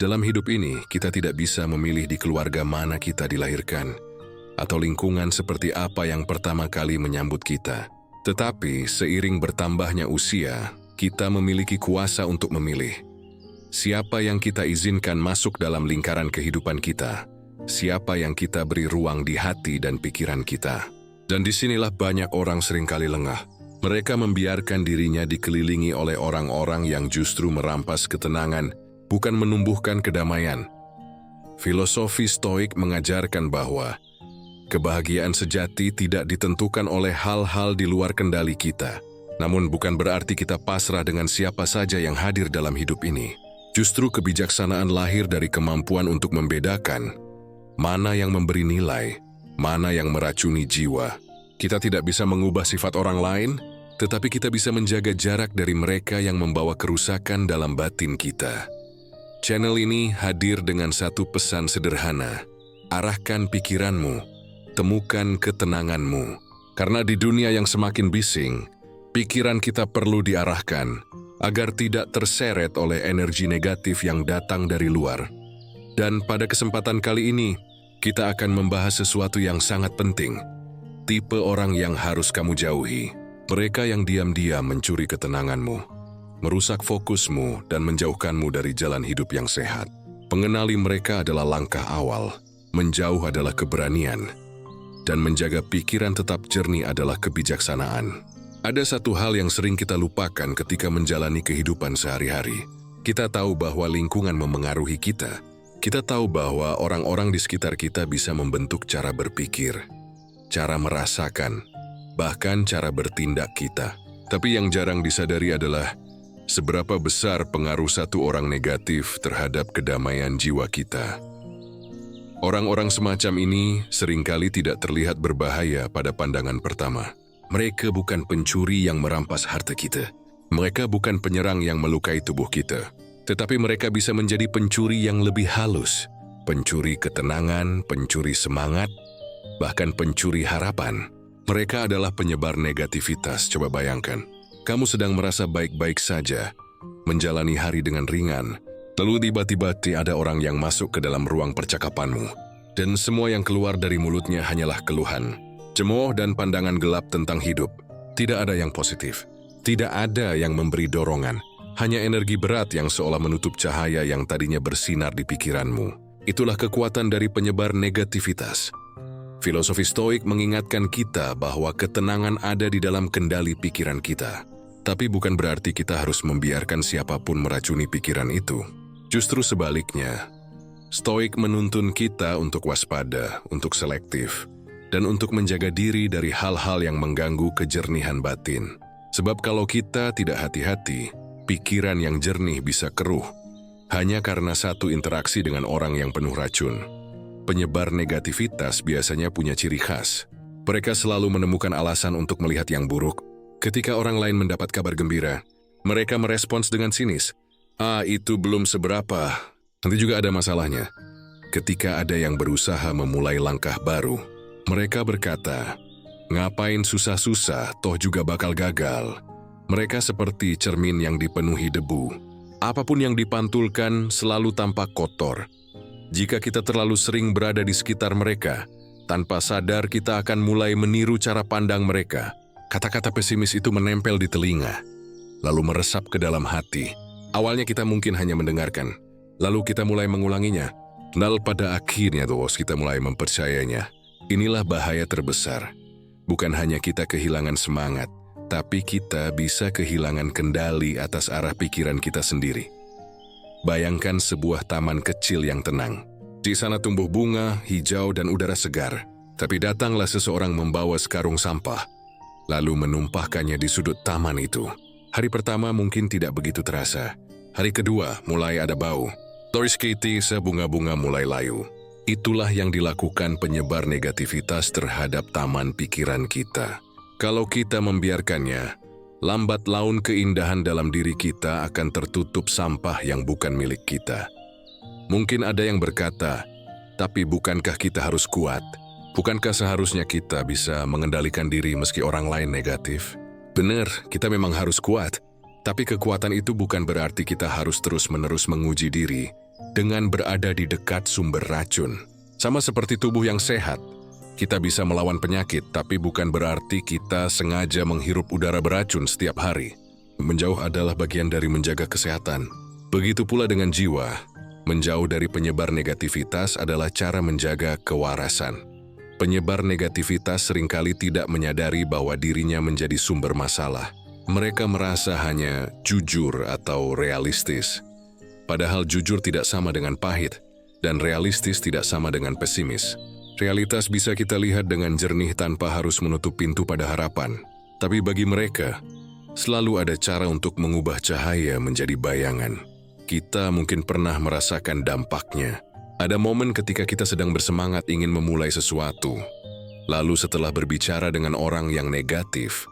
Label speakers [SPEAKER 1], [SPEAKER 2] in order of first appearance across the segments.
[SPEAKER 1] Dalam hidup ini, kita tidak bisa memilih di keluarga mana kita dilahirkan, atau lingkungan seperti apa yang pertama kali menyambut kita. Tetapi, seiring bertambahnya usia, kita memiliki kuasa untuk memilih. Siapa yang kita izinkan masuk dalam lingkaran kehidupan kita, siapa yang kita beri ruang di hati dan pikiran kita. Dan disinilah banyak orang seringkali lengah. Mereka membiarkan dirinya dikelilingi oleh orang-orang yang justru merampas ketenangan, bukan menumbuhkan kedamaian. Filosofi Stoik mengajarkan bahwa kebahagiaan sejati tidak ditentukan oleh hal-hal di luar kendali kita. Namun bukan berarti kita pasrah dengan siapa saja yang hadir dalam hidup ini. Justru kebijaksanaan lahir dari kemampuan untuk membedakan mana yang memberi nilai, mana yang meracuni jiwa. Kita tidak bisa mengubah sifat orang lain, tetapi kita bisa menjaga jarak dari mereka yang membawa kerusakan dalam batin kita. Channel ini hadir dengan satu pesan sederhana. Arahkan pikiranmu, temukan ketenanganmu. Karena di dunia yang semakin bising, pikiran kita perlu diarahkan agar tidak terseret oleh energi negatif yang datang dari luar. Dan pada kesempatan kali ini, kita akan membahas sesuatu yang sangat penting. Tipe orang yang harus kamu jauhi. Mereka yang diam-diam mencuri ketenanganmu, merusak fokusmu dan menjauhkanmu dari jalan hidup yang sehat. Mengenali mereka adalah langkah awal. Menjauh adalah keberanian. Dan menjaga pikiran tetap jernih adalah kebijaksanaan. Ada satu hal yang sering kita lupakan ketika menjalani kehidupan sehari-hari. Kita tahu bahwa lingkungan memengaruhi kita. Kita tahu bahwa orang-orang di sekitar kita bisa membentuk cara berpikir, cara merasakan, bahkan cara bertindak kita. Tapi yang jarang disadari adalah seberapa besar pengaruh satu orang negatif terhadap kedamaian jiwa kita. Orang-orang semacam ini seringkali tidak terlihat berbahaya pada pandangan pertama. Mereka bukan pencuri yang merampas harta kita. Mereka bukan penyerang yang melukai tubuh kita. Tetapi mereka bisa menjadi pencuri yang lebih halus. Pencuri ketenangan, pencuri semangat, bahkan pencuri harapan. Mereka adalah penyebar negativitas. Coba bayangkan, kamu sedang merasa baik-baik saja, menjalani hari dengan ringan, lalu tiba-tiba ada orang yang masuk ke dalam ruang percakapanmu. Dan semua yang keluar dari mulutnya hanyalah keluhan, cemooh dan pandangan gelap tentang hidup. Tidak ada yang positif. Tidak ada yang memberi dorongan. Hanya energi berat yang seolah menutup cahaya yang tadinya bersinar di pikiranmu. Itulah kekuatan dari penyebar negativitas. Filosofi Stoik mengingatkan kita bahwa ketenangan ada di dalam kendali pikiran kita. Tapi bukan berarti kita harus membiarkan siapapun meracuni pikiran itu. Justru sebaliknya, Stoik menuntun kita untuk waspada, untuk selektif, dan untuk menjaga diri dari hal-hal yang mengganggu kejernihan batin. Sebab kalau kita tidak hati-hati, pikiran yang jernih bisa keruh, hanya karena satu interaksi dengan orang yang penuh racun. Penyebar negativitas biasanya punya ciri khas. Mereka selalu menemukan alasan untuk melihat yang buruk. Ketika orang lain mendapat kabar gembira, mereka merespons dengan sinis. Itu belum seberapa. Nanti juga ada masalahnya. Ketika ada yang berusaha memulai langkah baru, mereka berkata, ngapain susah-susah, toh juga bakal gagal. Mereka seperti cermin yang dipenuhi debu. Apapun yang dipantulkan selalu tampak kotor. Jika kita terlalu sering berada di sekitar mereka, tanpa sadar kita akan mulai meniru cara pandang mereka. Kata-kata pesimis itu menempel di telinga, lalu meresap ke dalam hati. Awalnya kita mungkin hanya mendengarkan, lalu kita mulai mengulanginya. Dan pada akhirnya kita mulai mempercayainya. Inilah bahaya terbesar. Bukan hanya kita kehilangan semangat, tapi kita bisa kehilangan kendali atas arah pikiran kita sendiri. Bayangkan sebuah taman kecil yang tenang. Di sana tumbuh bunga, hijau, dan udara segar. Tapi datanglah seseorang membawa sekarung sampah, lalu menumpahkannya di sudut taman itu. Hari pertama mungkin tidak begitu terasa. Hari kedua mulai ada bau. Toriskiti sebunga-bunga mulai layu. Itulah yang dilakukan penyebar negativitas terhadap taman pikiran kita. Kalau kita membiarkannya, lambat laun keindahan dalam diri kita akan tertutup sampah yang bukan milik kita. Mungkin ada yang berkata, tapi bukankah kita harus kuat? Bukankah seharusnya kita bisa mengendalikan diri meski orang lain negatif? Benar, kita memang harus kuat. Tapi kekuatan itu bukan berarti kita harus terus-menerus menguji diri dengan berada di dekat sumber racun. Sama seperti tubuh yang sehat, kita bisa melawan penyakit, tapi bukan berarti kita sengaja menghirup udara beracun setiap hari. Menjauh adalah bagian dari menjaga kesehatan. Begitu pula dengan jiwa. Menjauh dari penyebar negativitas adalah cara menjaga kewarasan. Penyebar negativitas seringkali tidak menyadari bahwa dirinya menjadi sumber masalah. Mereka merasa hanya jujur atau realistis. Padahal jujur tidak sama dengan pahit, dan realistis tidak sama dengan pesimis. Realitas bisa kita lihat dengan jernih tanpa harus menutup pintu pada harapan. Tapi bagi mereka, selalu ada cara untuk mengubah cahaya menjadi bayangan. Kita mungkin pernah merasakan dampaknya. Ada momen ketika kita sedang bersemangat ingin memulai sesuatu. Lalu setelah berbicara dengan orang yang negatif,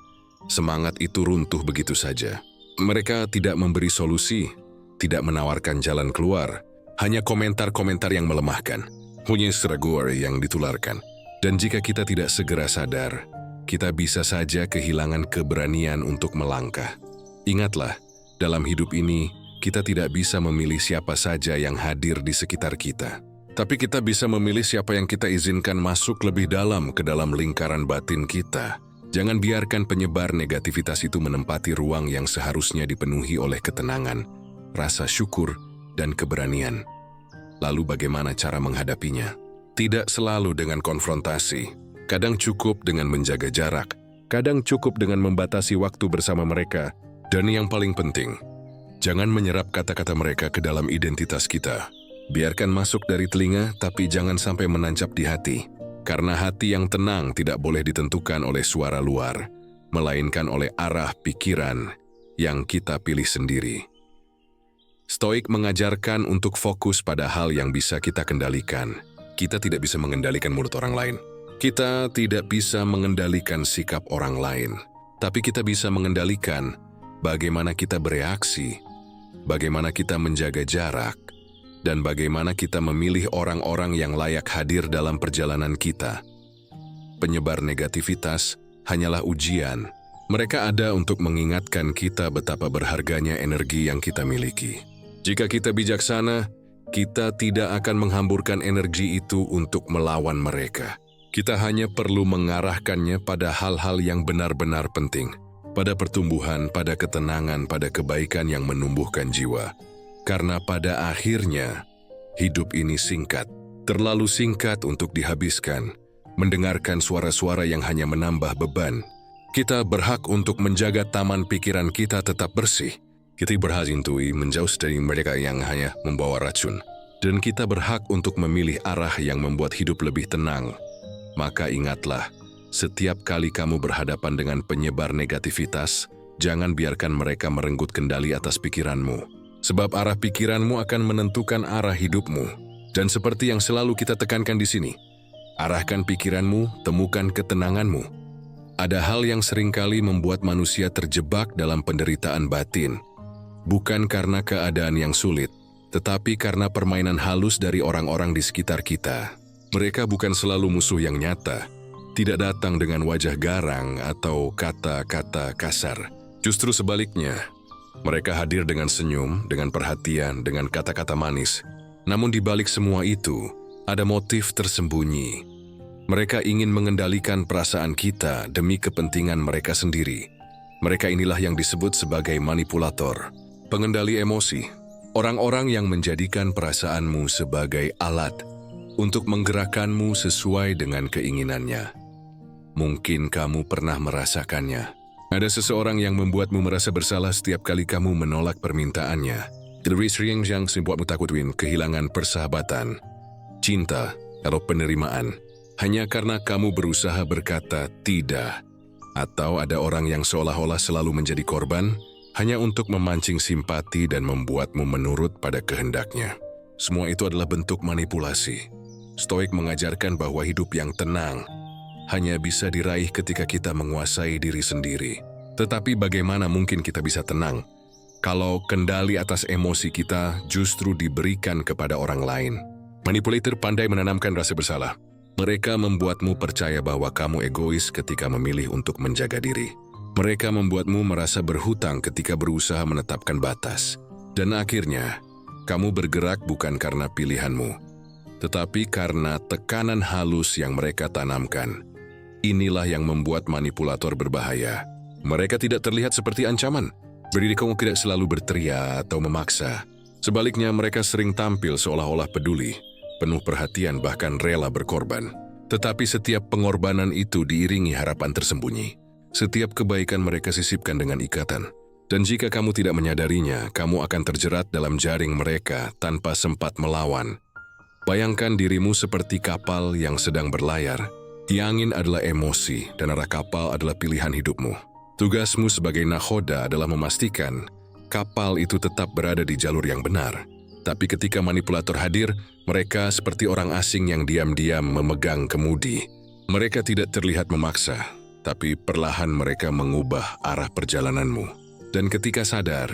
[SPEAKER 1] semangat itu runtuh begitu saja. Mereka tidak memberi solusi, tidak menawarkan jalan keluar, hanya komentar-komentar yang melemahkan, hanya seragor yang ditularkan. Dan jika kita tidak segera sadar, kita bisa saja kehilangan keberanian untuk melangkah. Ingatlah, dalam hidup ini, kita tidak bisa memilih siapa saja yang hadir di sekitar kita. Tapi kita bisa memilih siapa yang kita izinkan masuk lebih dalam ke dalam lingkaran batin kita. Jangan biarkan penyebar negativitas itu menempati ruang yang seharusnya dipenuhi oleh ketenangan, rasa syukur, dan keberanian. Lalu bagaimana cara menghadapinya? Tidak selalu dengan konfrontasi. Kadang cukup dengan menjaga jarak. Kadang cukup dengan membatasi waktu bersama mereka. Dan yang paling penting, jangan menyerap kata-kata mereka ke dalam identitas kita. Biarkan masuk dari telinga, tapi jangan sampai menancap di hati. Karena hati yang tenang tidak boleh ditentukan oleh suara luar, melainkan oleh arah pikiran yang kita pilih sendiri. Stoik mengajarkan untuk fokus pada hal yang bisa kita kendalikan. Kita tidak bisa mengendalikan mulut orang lain. Kita tidak bisa mengendalikan sikap orang lain. Tapi kita bisa mengendalikan bagaimana kita bereaksi, bagaimana kita menjaga jarak, dan bagaimana kita memilih orang-orang yang layak hadir dalam perjalanan kita. Penyebar negativitas hanyalah ujian. Mereka ada untuk mengingatkan kita betapa berharganya energi yang kita miliki. Jika kita bijaksana, kita tidak akan menghamburkan energi itu untuk melawan mereka. Kita hanya perlu mengarahkannya pada hal-hal yang benar-benar penting. Pada pertumbuhan, pada ketenangan, pada kebaikan yang menumbuhkan jiwa. Karena pada akhirnya, hidup ini singkat, terlalu singkat untuk dihabiskan, mendengarkan suara-suara yang hanya menambah beban. Kita berhak untuk menjaga taman pikiran kita tetap bersih. Kita berhak untuk menjauh dari mereka yang hanya membawa racun. Dan kita berhak untuk memilih arah yang membuat hidup lebih tenang. Maka ingatlah, setiap kali kamu berhadapan dengan penyebar negativitas, jangan biarkan mereka merenggut kendali atas pikiranmu. Sebab arah pikiranmu akan menentukan arah hidupmu. Dan seperti yang selalu kita tekankan di sini, arahkan pikiranmu, temukan ketenanganmu. Ada hal yang seringkali membuat manusia terjebak dalam penderitaan batin. Bukan karena keadaan yang sulit, tetapi karena permainan halus dari orang-orang di sekitar kita. Mereka bukan selalu musuh yang nyata, tidak datang dengan wajah garang atau kata-kata kasar. Justru sebaliknya, mereka hadir dengan senyum, dengan perhatian, dengan kata-kata manis. Namun di balik semua itu, ada motif tersembunyi. Mereka ingin mengendalikan perasaan kita demi kepentingan mereka sendiri. Mereka inilah yang disebut sebagai manipulator, pengendali emosi. Orang-orang yang menjadikan perasaanmu sebagai alat untuk menggerakkanmu sesuai dengan keinginannya. Mungkin kamu pernah merasakannya. Ada seseorang yang membuatmu merasa bersalah setiap kali kamu menolak permintaannya. Terus yang membuatmu takutin kehilangan persahabatan, cinta, atau penerimaan. Hanya karena kamu berusaha berkata tidak. Atau ada orang yang seolah-olah selalu menjadi korban, hanya untuk memancing simpati dan membuatmu menurut pada kehendaknya. Semua itu adalah bentuk manipulasi. Stoik mengajarkan bahwa hidup yang tenang hanya bisa diraih ketika kita menguasai diri sendiri. Tetapi bagaimana mungkin kita bisa tenang kalau kendali atas emosi kita justru diberikan kepada orang lain? Manipulator pandai menanamkan rasa bersalah. Mereka membuatmu percaya bahwa kamu egois ketika memilih untuk menjaga diri. Mereka membuatmu merasa berhutang ketika berusaha menetapkan batas. Dan akhirnya, Kamu bergerak bukan karena pilihanmu, tetapi karena tekanan halus yang mereka tanamkan. Inilah yang membuat manipulator berbahaya. Mereka tidak terlihat seperti ancaman. Berdiri kamu tidak selalu berteriak atau memaksa. Sebaliknya, mereka sering tampil seolah-olah peduli, penuh perhatian, bahkan rela berkorban. Tetapi setiap pengorbanan itu diiringi harapan tersembunyi. Setiap kebaikan mereka sisipkan dengan ikatan. Dan jika kamu tidak menyadarinya, kamu akan terjerat dalam jaring mereka tanpa sempat melawan. Bayangkan dirimu seperti kapal yang sedang berlayar. Angin adalah emosi dan arah kapal adalah pilihan hidupmu. Tugasmu sebagai nakhoda adalah memastikan kapal itu tetap berada di jalur yang benar. Tapi ketika manipulator hadir, mereka seperti orang asing yang diam-diam memegang kemudi. Mereka tidak terlihat memaksa, tapi perlahan mereka mengubah arah perjalananmu. Dan ketika sadar,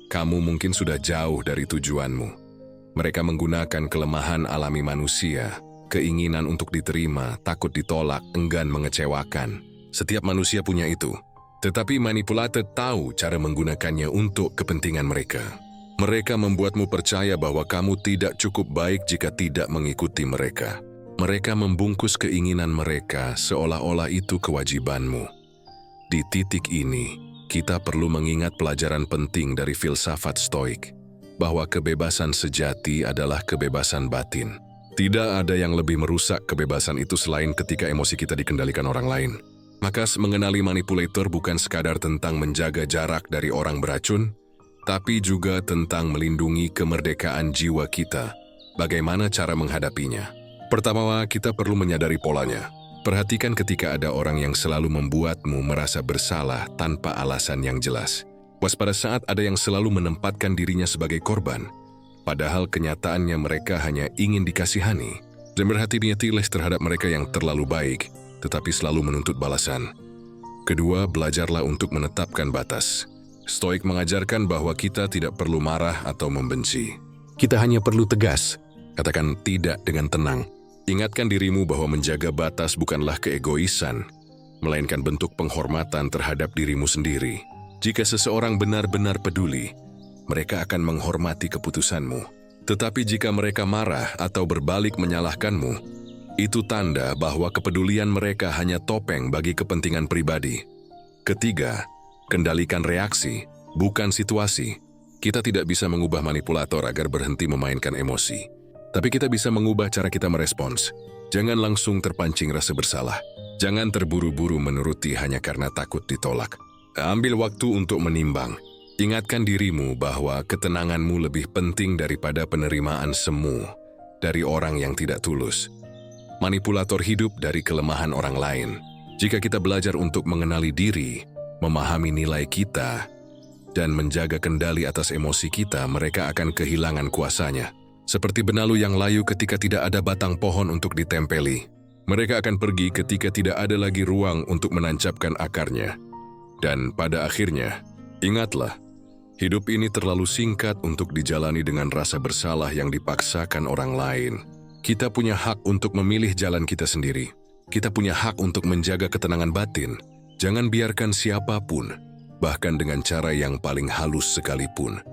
[SPEAKER 1] kamu mungkin sudah jauh dari tujuanmu. Mereka menggunakan kelemahan alami manusia, keinginan untuk diterima, takut ditolak, enggan mengecewakan. Setiap manusia punya itu. Tetapi manipulator tahu cara menggunakannya untuk kepentingan mereka. Mereka membuatmu percaya bahwa kamu tidak cukup baik jika tidak mengikuti mereka. Mereka membungkus keinginan mereka seolah-olah itu kewajibanmu. Di titik ini, kita perlu mengingat pelajaran penting dari filsafat Stoik, bahwa kebebasan sejati adalah kebebasan batin. Tidak ada yang lebih merusak kebebasan itu selain ketika emosi kita dikendalikan orang lain. Maka mengenali manipulator bukan sekadar tentang menjaga jarak dari orang beracun, tapi juga tentang melindungi kemerdekaan jiwa kita. Bagaimana cara menghadapinya? Pertama, kita perlu menyadari polanya. Perhatikan ketika ada orang yang selalu membuatmu merasa bersalah tanpa alasan yang jelas. Waspada saat ada yang selalu menempatkan dirinya sebagai korban, padahal kenyataannya mereka hanya ingin dikasihani. Dan berhati-hati terhadap mereka yang terlalu baik, tetapi selalu menuntut balasan. Kedua, belajarlah untuk menetapkan batas. Stoik mengajarkan bahwa kita tidak perlu marah atau membenci. Kita hanya perlu tegas, katakan tidak dengan tenang. Ingatkan dirimu bahwa menjaga batas bukanlah keegoisan, melainkan bentuk penghormatan terhadap dirimu sendiri. Jika seseorang benar-benar peduli, mereka akan menghormati keputusanmu. Tetapi jika mereka marah atau berbalik menyalahkanmu, itu tanda bahwa kepedulian mereka hanya topeng bagi kepentingan pribadi. Ketiga, kendalikan reaksi, bukan situasi. Kita tidak bisa mengubah manipulator agar berhenti memainkan emosi. Tapi kita bisa mengubah cara kita merespons. Jangan langsung terpancing rasa bersalah. Jangan terburu-buru menuruti hanya karena takut ditolak. Ambil waktu untuk menimbang. Ingatkan dirimu bahwa ketenanganmu lebih penting daripada penerimaan semu dari orang yang tidak tulus. Manipulator hidup dari kelemahan orang lain. Jika kita belajar untuk mengenali diri, memahami nilai kita, dan menjaga kendali atas emosi kita, mereka akan kehilangan kuasanya. Seperti benalu yang layu ketika tidak ada batang pohon untuk ditempeli. Mereka akan pergi ketika tidak ada lagi ruang untuk menancapkan akarnya. Dan pada akhirnya, ingatlah, hidup ini terlalu singkat untuk dijalani dengan rasa bersalah yang dipaksakan orang lain. Kita punya hak untuk memilih jalan kita sendiri. Kita punya hak untuk menjaga ketenangan batin. Jangan biarkan siapapun, bahkan dengan cara yang paling halus sekalipun,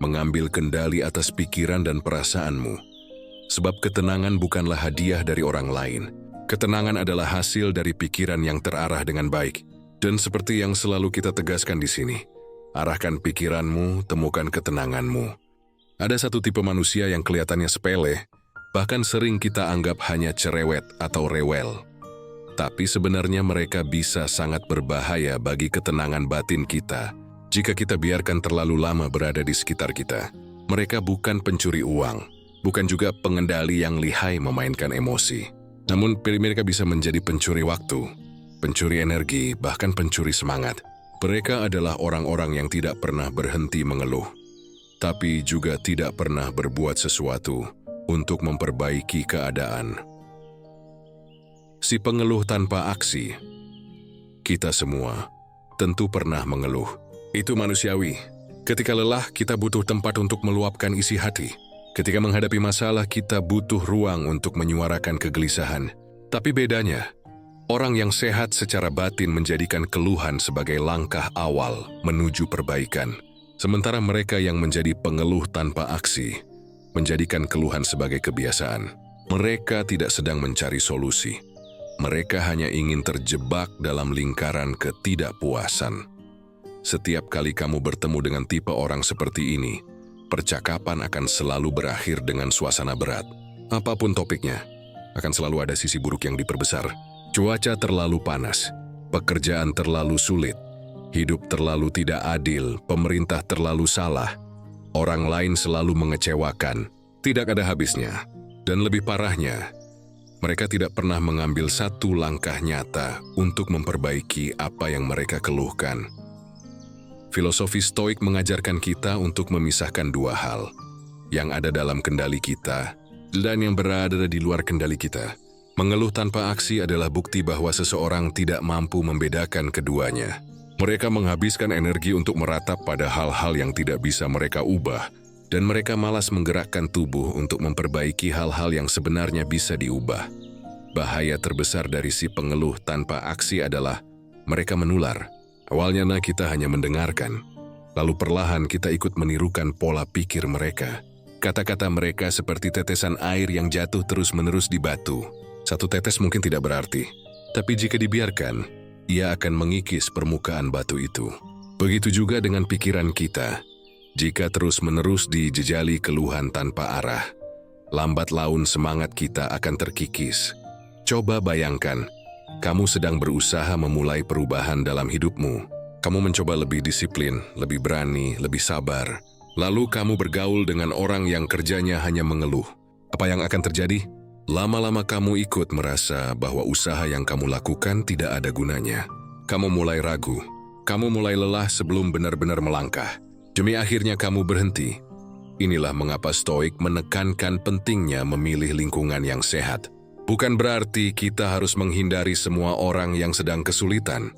[SPEAKER 1] mengambil kendali atas pikiran dan perasaanmu. Sebab ketenangan bukanlah hadiah dari orang lain. Ketenangan adalah hasil dari pikiran yang terarah dengan baik. Dan seperti yang selalu kita tegaskan di sini, arahkan pikiranmu, temukan ketenanganmu. Ada satu tipe manusia yang kelihatannya sepele, bahkan sering kita anggap hanya cerewet atau rewel. Tapi sebenarnya mereka bisa sangat berbahaya bagi ketenangan batin kita jika kita biarkan terlalu lama berada di sekitar kita. Mereka bukan pencuri uang, bukan juga pengendali yang lihai memainkan emosi. Namun mereka bisa menjadi pencuri waktu, pencuri energi, bahkan pencuri semangat. Mereka adalah orang-orang yang tidak pernah berhenti mengeluh, tapi juga tidak pernah berbuat sesuatu untuk memperbaiki keadaan. Si pengeluh tanpa aksi. Kita semua tentu pernah mengeluh. Itu manusiawi. Ketika lelah, kita butuh tempat untuk meluapkan isi hati. Ketika menghadapi masalah, kita butuh ruang untuk menyuarakan kegelisahan. Tapi bedanya, orang yang sehat secara batin menjadikan keluhan sebagai langkah awal menuju perbaikan. Sementara mereka yang menjadi pengeluh tanpa aksi menjadikan keluhan sebagai kebiasaan. Mereka tidak sedang mencari solusi. Mereka hanya ingin terjebak dalam lingkaran ketidakpuasan. Setiap kali kamu bertemu dengan tipe orang seperti ini, percakapan akan selalu berakhir dengan suasana berat. Apapun topiknya, akan selalu ada sisi buruk yang diperbesar. Cuaca terlalu panas, pekerjaan terlalu sulit, hidup terlalu tidak adil, pemerintah terlalu salah, orang lain selalu mengecewakan, tidak ada habisnya. Dan lebih parahnya, mereka tidak pernah mengambil satu langkah nyata untuk memperbaiki apa yang mereka keluhkan. Filosofi Stoik mengajarkan kita untuk memisahkan dua hal, yang ada dalam kendali kita dan yang berada di luar kendali kita. Mengeluh tanpa aksi adalah bukti bahwa seseorang tidak mampu membedakan keduanya. Mereka menghabiskan energi untuk meratap pada hal-hal yang tidak bisa mereka ubah, dan mereka malas menggerakkan tubuh untuk memperbaiki hal-hal yang sebenarnya bisa diubah. Bahaya terbesar dari si pengeluh tanpa aksi adalah mereka menular. Awalnya kita hanya mendengarkan, lalu perlahan kita ikut menirukan pola pikir mereka. Kata-kata mereka seperti tetesan air yang jatuh terus-menerus di batu. Satu tetes mungkin tidak berarti, tapi jika dibiarkan, ia akan mengikis permukaan batu itu. Begitu juga dengan pikiran kita. Jika terus-menerus dijejali keluhan tanpa arah, lambat laun semangat kita akan terkikis. Coba bayangkan, kamu sedang berusaha memulai perubahan dalam hidupmu. Kamu mencoba lebih disiplin, lebih berani, lebih sabar. Lalu kamu bergaul dengan orang yang kerjanya hanya mengeluh. Apa yang akan terjadi? Lama-lama kamu ikut merasa bahwa usaha yang kamu lakukan tidak ada gunanya. Kamu mulai ragu. Kamu mulai lelah sebelum benar-benar melangkah. Demi akhirnya kamu berhenti. Inilah mengapa Stoik menekankan pentingnya memilih lingkungan yang sehat. Bukan berarti kita harus menghindari semua orang yang sedang kesulitan.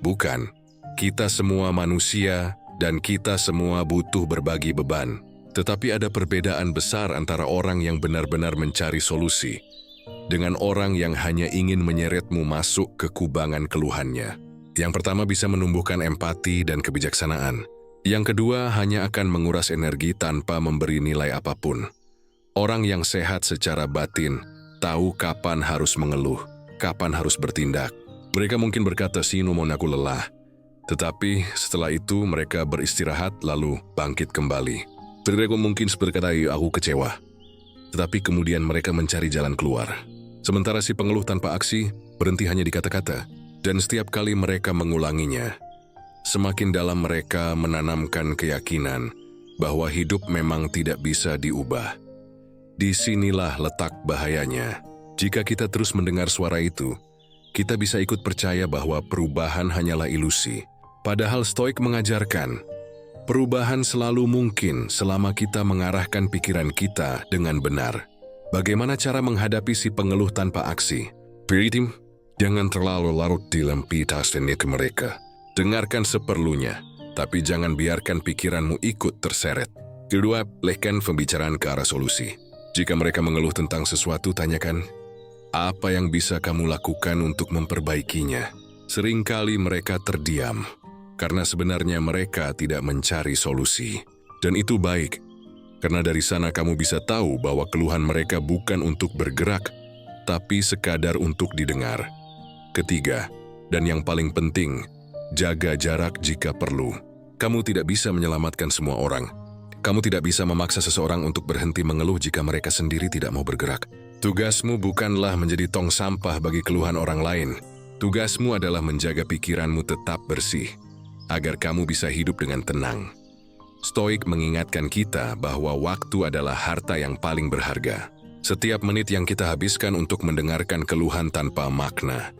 [SPEAKER 1] Bukan. Kita semua manusia dan kita semua butuh berbagi beban. Tetapi ada perbedaan besar antara orang yang benar-benar mencari solusi dengan orang yang hanya ingin menyeretmu masuk ke kubangan keluhannya. Yang pertama bisa menumbuhkan empati dan kebijaksanaan. Yang kedua hanya akan menguras energi tanpa memberi nilai apapun. Orang yang sehat secara batin tahu kapan harus mengeluh, kapan harus bertindak. Mereka mungkin berkata, "Sino mon aku lelah." Tetapi setelah itu mereka beristirahat lalu bangkit kembali. Mereka mungkin berkata, "Aku kecewa." Tetapi kemudian mereka mencari jalan keluar. Sementara si pengeluh tanpa aksi berhenti hanya di kata-kata. Dan setiap kali mereka mengulanginya, semakin dalam mereka menanamkan keyakinan bahwa hidup memang tidak bisa diubah. Disinilah letak bahayanya. Jika kita terus mendengar suara itu, kita bisa ikut percaya bahwa perubahan hanyalah ilusi. Padahal Stoik mengajarkan, perubahan selalu mungkin selama kita mengarahkan pikiran kita dengan benar. Bagaimana cara menghadapi si pengeluh tanpa aksi? Piritim, jangan terlalu larut di lempitas ke mereka. Dengarkan seperlunya, tapi jangan biarkan pikiranmu ikut terseret. Kedua, alihkan pembicaraan ke arah solusi. Jika mereka mengeluh tentang sesuatu, tanyakan, apa yang bisa kamu lakukan untuk memperbaikinya? Seringkali mereka terdiam, karena sebenarnya mereka tidak mencari solusi. Dan itu baik, karena dari sana kamu bisa tahu bahwa keluhan mereka bukan untuk bergerak, tapi sekadar untuk didengar. Ketiga, dan yang paling penting, jaga jarak jika perlu. Kamu tidak bisa menyelamatkan semua orang. Kamu tidak bisa memaksa seseorang untuk berhenti mengeluh jika mereka sendiri tidak mau bergerak. Tugasmu bukanlah menjadi tong sampah bagi keluhan orang lain. Tugasmu adalah menjaga pikiranmu tetap bersih, agar kamu bisa hidup dengan tenang. Stoik mengingatkan kita bahwa waktu adalah harta yang paling berharga. Setiap menit yang kita habiskan untuk mendengarkan keluhan tanpa makna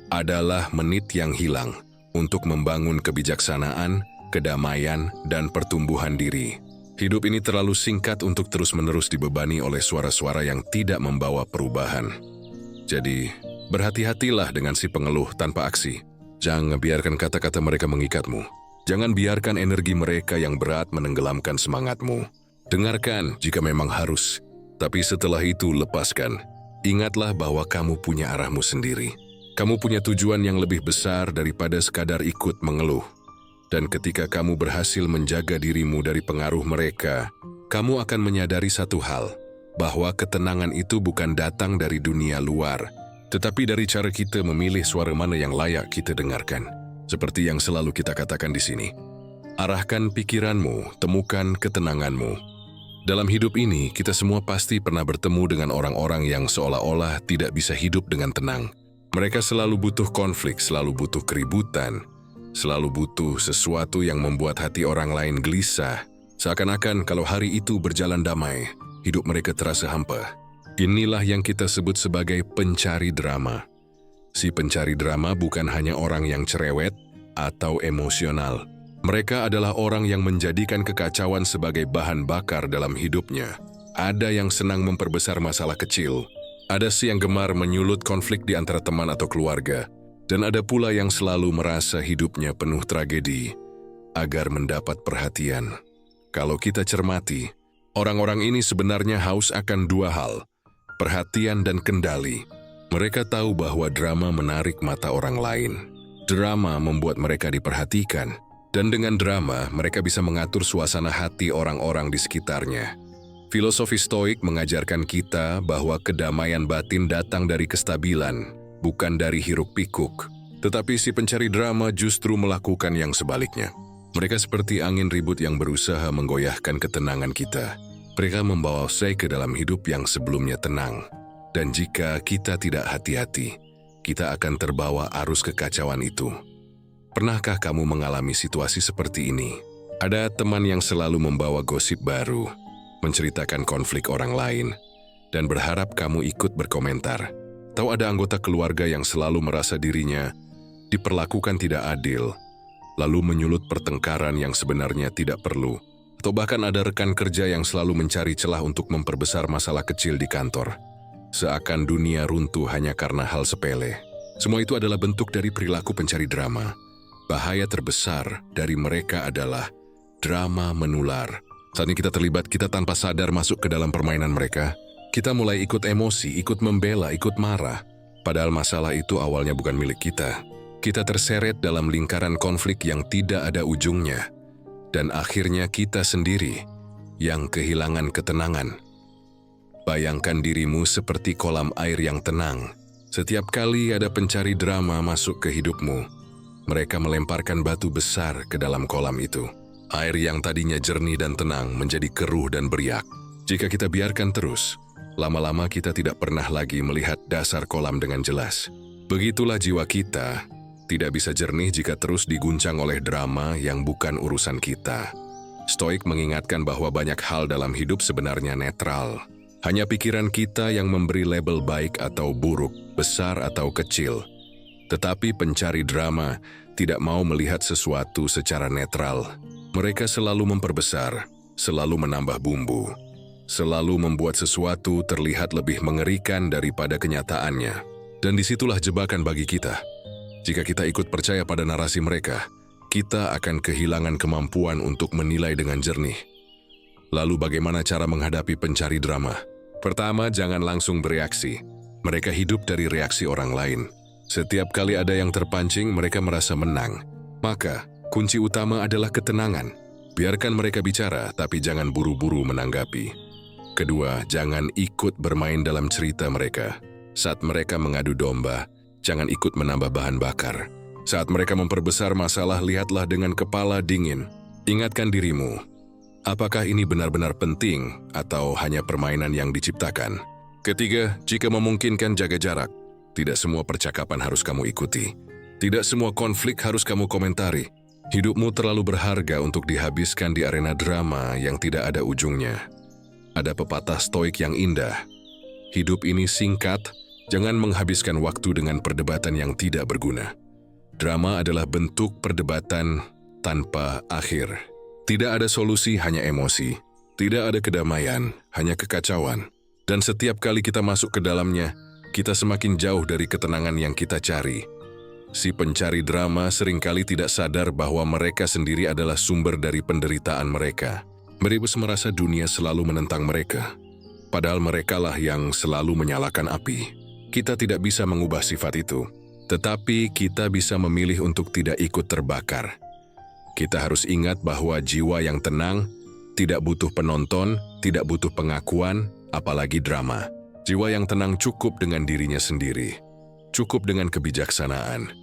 [SPEAKER 1] adalah menit yang hilang untuk membangun kebijaksanaan, kedamaian, dan pertumbuhan diri. Hidup ini terlalu singkat untuk terus-menerus dibebani oleh suara-suara yang tidak membawa perubahan. Jadi, berhati-hatilah dengan si pengeluh tanpa aksi. Jangan biarkan kata-kata mereka mengikatmu. Jangan biarkan energi mereka yang berat menenggelamkan semangatmu. Dengarkan jika memang harus, tapi setelah itu lepaskan. Ingatlah bahwa kamu punya arahmu sendiri. Kamu punya tujuan yang lebih besar daripada sekadar ikut mengeluh. Dan ketika kamu berhasil menjaga dirimu dari pengaruh mereka, kamu akan menyadari satu hal, bahwa ketenangan itu bukan datang dari dunia luar, tetapi dari cara kita memilih suara mana yang layak kita dengarkan. Seperti yang selalu kita katakan di sini, arahkan pikiranmu, temukan ketenanganmu. Dalam hidup ini, kita semua pasti pernah bertemu dengan orang-orang yang seolah-olah tidak bisa hidup dengan tenang. Mereka selalu butuh konflik, selalu butuh keributan, selalu butuh sesuatu yang membuat hati orang lain gelisah. Seakan-akan kalau hari itu berjalan damai, hidup mereka terasa hampa. Inilah yang kita sebut sebagai pencari drama. Si pencari drama bukan hanya orang yang cerewet atau emosional. Mereka adalah orang yang menjadikan kekacauan sebagai bahan bakar dalam hidupnya. Ada yang senang memperbesar masalah kecil. Ada si yang gemar menyulut konflik di antara teman atau keluarga. Dan ada pula yang selalu merasa hidupnya penuh tragedi agar mendapat perhatian. Kalau kita cermati, orang-orang ini sebenarnya haus akan dua hal, perhatian dan kendali. Mereka tahu bahwa drama menarik mata orang lain. Drama membuat mereka diperhatikan. Dan dengan drama, mereka bisa mengatur suasana hati orang-orang di sekitarnya. Filosofi Stoik mengajarkan kita bahwa kedamaian batin datang dari kestabilan, bukan dari hiruk-pikuk. Tetapi si pencari drama justru melakukan yang sebaliknya. Mereka seperti angin ribut yang berusaha menggoyahkan ketenangan kita. Mereka membawa saya ke dalam hidup yang sebelumnya tenang. Dan jika kita tidak hati-hati, kita akan terbawa arus kekacauan itu. Pernahkah kamu mengalami situasi seperti ini? Ada teman yang selalu membawa gosip baru, menceritakan konflik orang lain, dan berharap kamu ikut berkomentar. Atau ada anggota keluarga yang selalu merasa dirinya diperlakukan tidak adil, lalu menyulut pertengkaran yang sebenarnya tidak perlu. Atau bahkan ada rekan kerja yang selalu mencari celah untuk memperbesar masalah kecil di kantor. Seakan dunia runtuh hanya karena hal sepele. Semua itu adalah bentuk dari perilaku pencari drama. Bahaya terbesar dari mereka adalah drama menular. Saat ini kita terlibat, kita tanpa sadar masuk ke dalam permainan mereka. Kita mulai ikut emosi, ikut membela, ikut marah. Padahal masalah itu awalnya bukan milik kita. Kita terseret dalam lingkaran konflik yang tidak ada ujungnya. Dan akhirnya kita sendiri yang kehilangan ketenangan. Bayangkan dirimu seperti kolam air yang tenang. Setiap kali ada pencari drama masuk ke hidupmu, mereka melemparkan batu besar ke dalam kolam itu. Air yang tadinya jernih dan tenang menjadi keruh dan beriak. Jika kita biarkan terus, lama-lama kita tidak pernah lagi melihat dasar kolam dengan jelas. Begitulah jiwa kita, tidak bisa jernih jika terus diguncang oleh drama yang bukan urusan kita. Stoik mengingatkan bahwa banyak hal dalam hidup sebenarnya netral. Hanya pikiran kita yang memberi label baik atau buruk, besar atau kecil. Tetapi pencari drama tidak mau melihat sesuatu secara netral. Mereka selalu memperbesar, selalu menambah bumbu, selalu membuat sesuatu terlihat lebih mengerikan daripada kenyataannya. Dan disitulah jebakan bagi kita. Jika kita ikut percaya pada narasi mereka, kita akan kehilangan kemampuan untuk menilai dengan jernih. Lalu bagaimana cara menghadapi pencari drama? Pertama, jangan langsung bereaksi. Mereka hidup dari reaksi orang lain. Setiap kali ada yang terpancing, mereka merasa menang. Maka, kunci utama adalah ketenangan. Biarkan mereka bicara, tapi jangan buru-buru menanggapi. Kedua, jangan ikut bermain dalam cerita mereka. Saat mereka mengadu domba, jangan ikut menambah bahan bakar. Saat mereka memperbesar masalah, lihatlah dengan kepala dingin. Ingatkan dirimu, apakah ini benar-benar penting atau hanya permainan yang diciptakan? Ketiga, jika memungkinkan jaga jarak. Tidak semua percakapan harus kamu ikuti. Tidak semua konflik harus kamu komentari. Hidupmu terlalu berharga untuk dihabiskan di arena drama yang tidak ada ujungnya. Ada pepatah Stoik yang indah. Hidup ini singkat, jangan menghabiskan waktu dengan perdebatan yang tidak berguna. Drama adalah bentuk perdebatan tanpa akhir. Tidak ada solusi, hanya emosi. Tidak ada kedamaian, hanya kekacauan. Dan setiap kali kita masuk ke dalamnya, kita semakin jauh dari ketenangan yang kita cari. Si pencari drama seringkali tidak sadar bahwa mereka sendiri adalah sumber dari penderitaan mereka. Mereka merasa dunia selalu menentang mereka. Padahal merekalah yang selalu menyalakan api. Kita tidak bisa mengubah sifat itu. Tetapi kita bisa memilih untuk tidak ikut terbakar. Kita harus ingat bahwa jiwa yang tenang Tidak butuh penonton, tidak butuh pengakuan, apalagi drama. Jiwa yang tenang cukup dengan dirinya sendiri. Cukup dengan kebijaksanaan.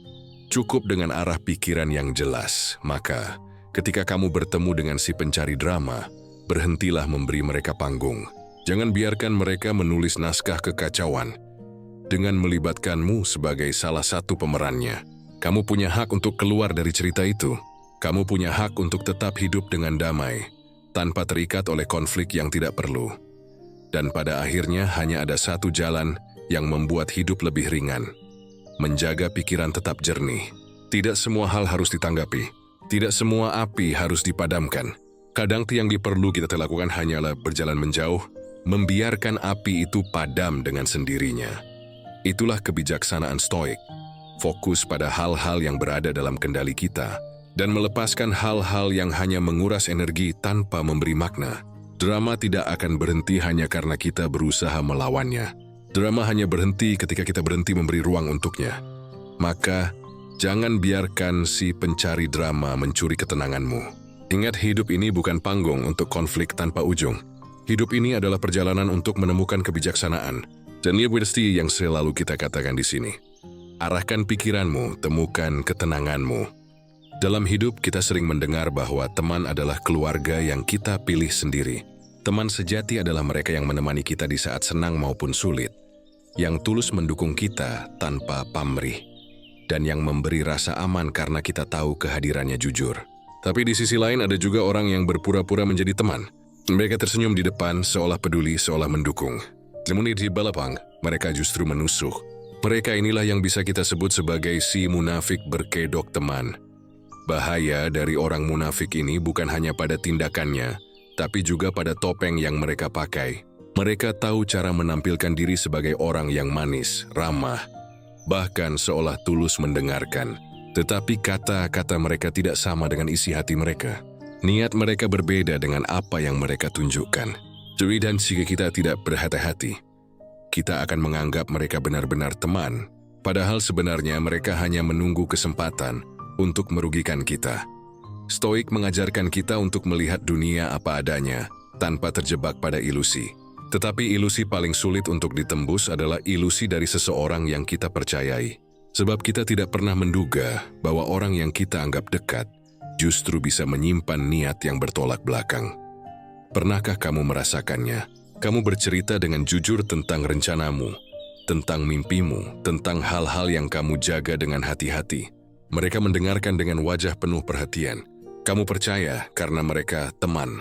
[SPEAKER 1] Cukup dengan arah pikiran yang jelas. Maka, ketika kamu bertemu dengan si pencari drama, berhentilah memberi mereka panggung. Jangan biarkan mereka menulis naskah kekacauan. Dengan melibatkanmu sebagai salah satu pemerannya, kamu punya hak untuk keluar dari cerita itu. Kamu punya hak untuk tetap hidup dengan damai, tanpa terikat oleh konflik yang tidak perlu. Dan pada akhirnya hanya ada satu jalan yang membuat hidup lebih ringan. Menjaga pikiran tetap jernih. Tidak semua hal harus ditanggapi. Tidak semua api harus dipadamkan. Kadang yang perlu kita lakukan hanyalah berjalan menjauh, membiarkan api itu padam dengan sendirinya. Itulah kebijaksanaan Stoik. Fokus pada hal-hal yang berada dalam kendali kita, dan melepaskan hal-hal yang hanya menguras energi tanpa memberi makna. Drama tidak akan berhenti hanya karena kita berusaha melawannya. Drama hanya berhenti ketika kita berhenti memberi ruang untuknya. Maka, jangan biarkan si pencari drama mencuri ketenanganmu. Ingat, hidup ini bukan panggung untuk konflik tanpa ujung. Hidup ini adalah perjalanan untuk menemukan kebijaksanaan. Dan ini yang selalu kita katakan di sini. Arahkan pikiranmu, temukan ketenanganmu. Dalam hidup, kita sering mendengar bahwa teman adalah keluarga yang kita pilih sendiri. Teman sejati adalah mereka yang menemani kita di saat senang maupun sulit, yang tulus mendukung kita tanpa pamrih, dan yang memberi rasa aman karena kita tahu kehadirannya jujur. Tapi di sisi lain ada juga orang yang berpura-pura menjadi teman. Mereka tersenyum di depan, seolah peduli, seolah mendukung. Namun di belakang, mereka justru menusuk. Mereka inilah yang bisa kita sebut sebagai si munafik berkedok teman. Bahaya dari orang munafik ini bukan hanya pada tindakannya, tapi juga pada topeng yang mereka pakai. Mereka tahu cara menampilkan diri sebagai orang yang manis, ramah, bahkan seolah tulus mendengarkan. Tetapi kata-kata mereka tidak sama dengan isi hati mereka. Niat mereka berbeda dengan apa yang mereka tunjukkan. Dan jika kita tidak berhati-hati, kita akan menganggap mereka benar-benar teman, padahal sebenarnya mereka hanya menunggu kesempatan untuk merugikan kita. Stoik mengajarkan kita untuk melihat dunia apa adanya, tanpa terjebak pada ilusi. Tetapi ilusi paling sulit untuk ditembus adalah ilusi dari seseorang yang kita percayai. Sebab kita tidak pernah menduga bahwa orang yang kita anggap dekat justru bisa menyimpan niat yang bertolak belakang. Pernahkah kamu merasakannya? Kamu bercerita dengan jujur tentang rencanamu, tentang mimpimu, tentang hal-hal yang kamu jaga dengan hati-hati. Mereka mendengarkan dengan wajah penuh perhatian. Kamu percaya karena mereka teman.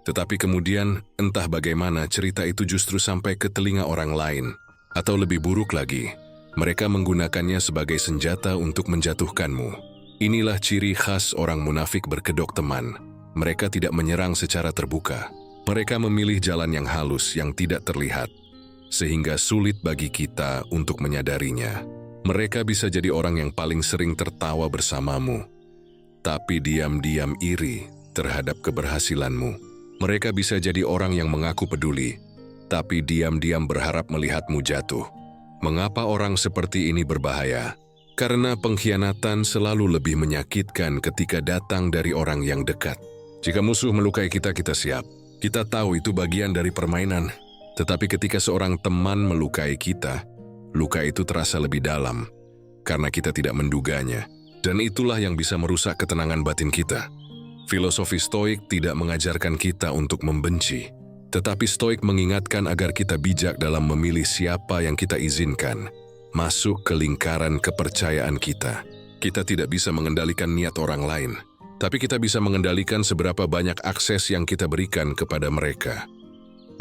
[SPEAKER 1] Tetapi kemudian, entah bagaimana cerita itu justru sampai ke telinga orang lain. Atau lebih buruk lagi, mereka menggunakannya sebagai senjata untuk menjatuhkanmu. Inilah ciri khas orang munafik berkedok teman. Mereka tidak menyerang secara terbuka. Mereka memilih jalan yang halus yang tidak terlihat, sehingga sulit bagi kita untuk menyadarinya. Mereka bisa jadi orang yang paling sering tertawa bersamamu, tapi diam-diam iri terhadap keberhasilanmu. Mereka bisa jadi orang yang mengaku peduli, tapi diam-diam berharap melihatmu jatuh. Mengapa orang seperti ini berbahaya? Karena pengkhianatan selalu lebih menyakitkan ketika datang dari orang yang dekat. Jika musuh melukai kita, kita siap. Kita tahu itu bagian dari permainan. Tetapi ketika seorang teman melukai kita, luka itu terasa lebih dalam, karena kita tidak menduganya. Dan itulah yang bisa merusak ketenangan batin kita. Filosofi Stoik tidak mengajarkan kita untuk membenci, tetapi Stoik mengingatkan agar kita bijak dalam memilih siapa yang kita izinkan masuk ke lingkaran kepercayaan kita. Kita tidak bisa mengendalikan niat orang lain, tapi kita bisa mengendalikan seberapa banyak akses yang kita berikan kepada mereka.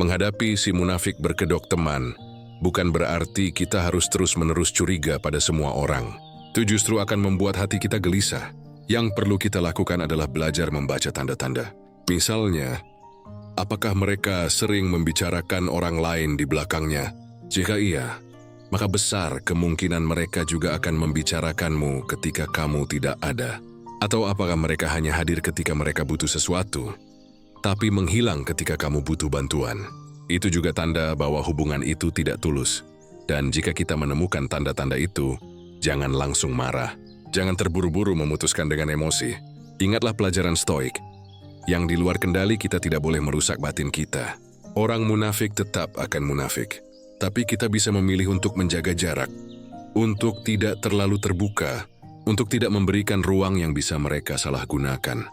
[SPEAKER 1] Menghadapi si munafik berkedok teman, bukan berarti kita harus terus-menerus curiga pada semua orang. Itu justru akan membuat hati kita gelisah. Yang perlu kita lakukan adalah belajar membaca tanda-tanda. Misalnya, apakah mereka sering membicarakan orang lain di belakangnya? Jika iya, maka besar kemungkinan mereka juga akan membicarakanmu ketika kamu tidak ada. Atau apakah mereka hanya hadir ketika mereka butuh sesuatu, tapi menghilang ketika kamu butuh bantuan? Itu juga tanda bahwa hubungan itu tidak tulus. Dan jika kita menemukan tanda-tanda itu, jangan langsung marah. Jangan terburu-buru memutuskan dengan emosi. Ingatlah pelajaran Stoik. Yang di luar kendali kita tidak boleh merusak batin kita. Orang munafik tetap akan munafik. Tapi kita bisa memilih untuk menjaga jarak, untuk tidak terlalu terbuka, untuk tidak memberikan ruang yang bisa mereka salah gunakan.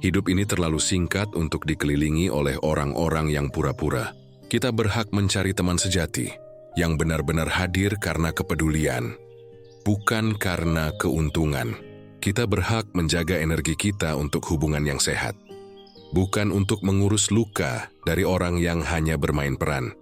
[SPEAKER 1] Hidup ini terlalu singkat untuk dikelilingi oleh orang-orang yang pura-pura. Kita berhak mencari teman sejati, yang benar-benar hadir karena kepedulian, bukan karena keuntungan. Kita berhak menjaga energi kita untuk hubungan yang sehat, bukan untuk mengurus luka dari orang yang hanya bermain peran.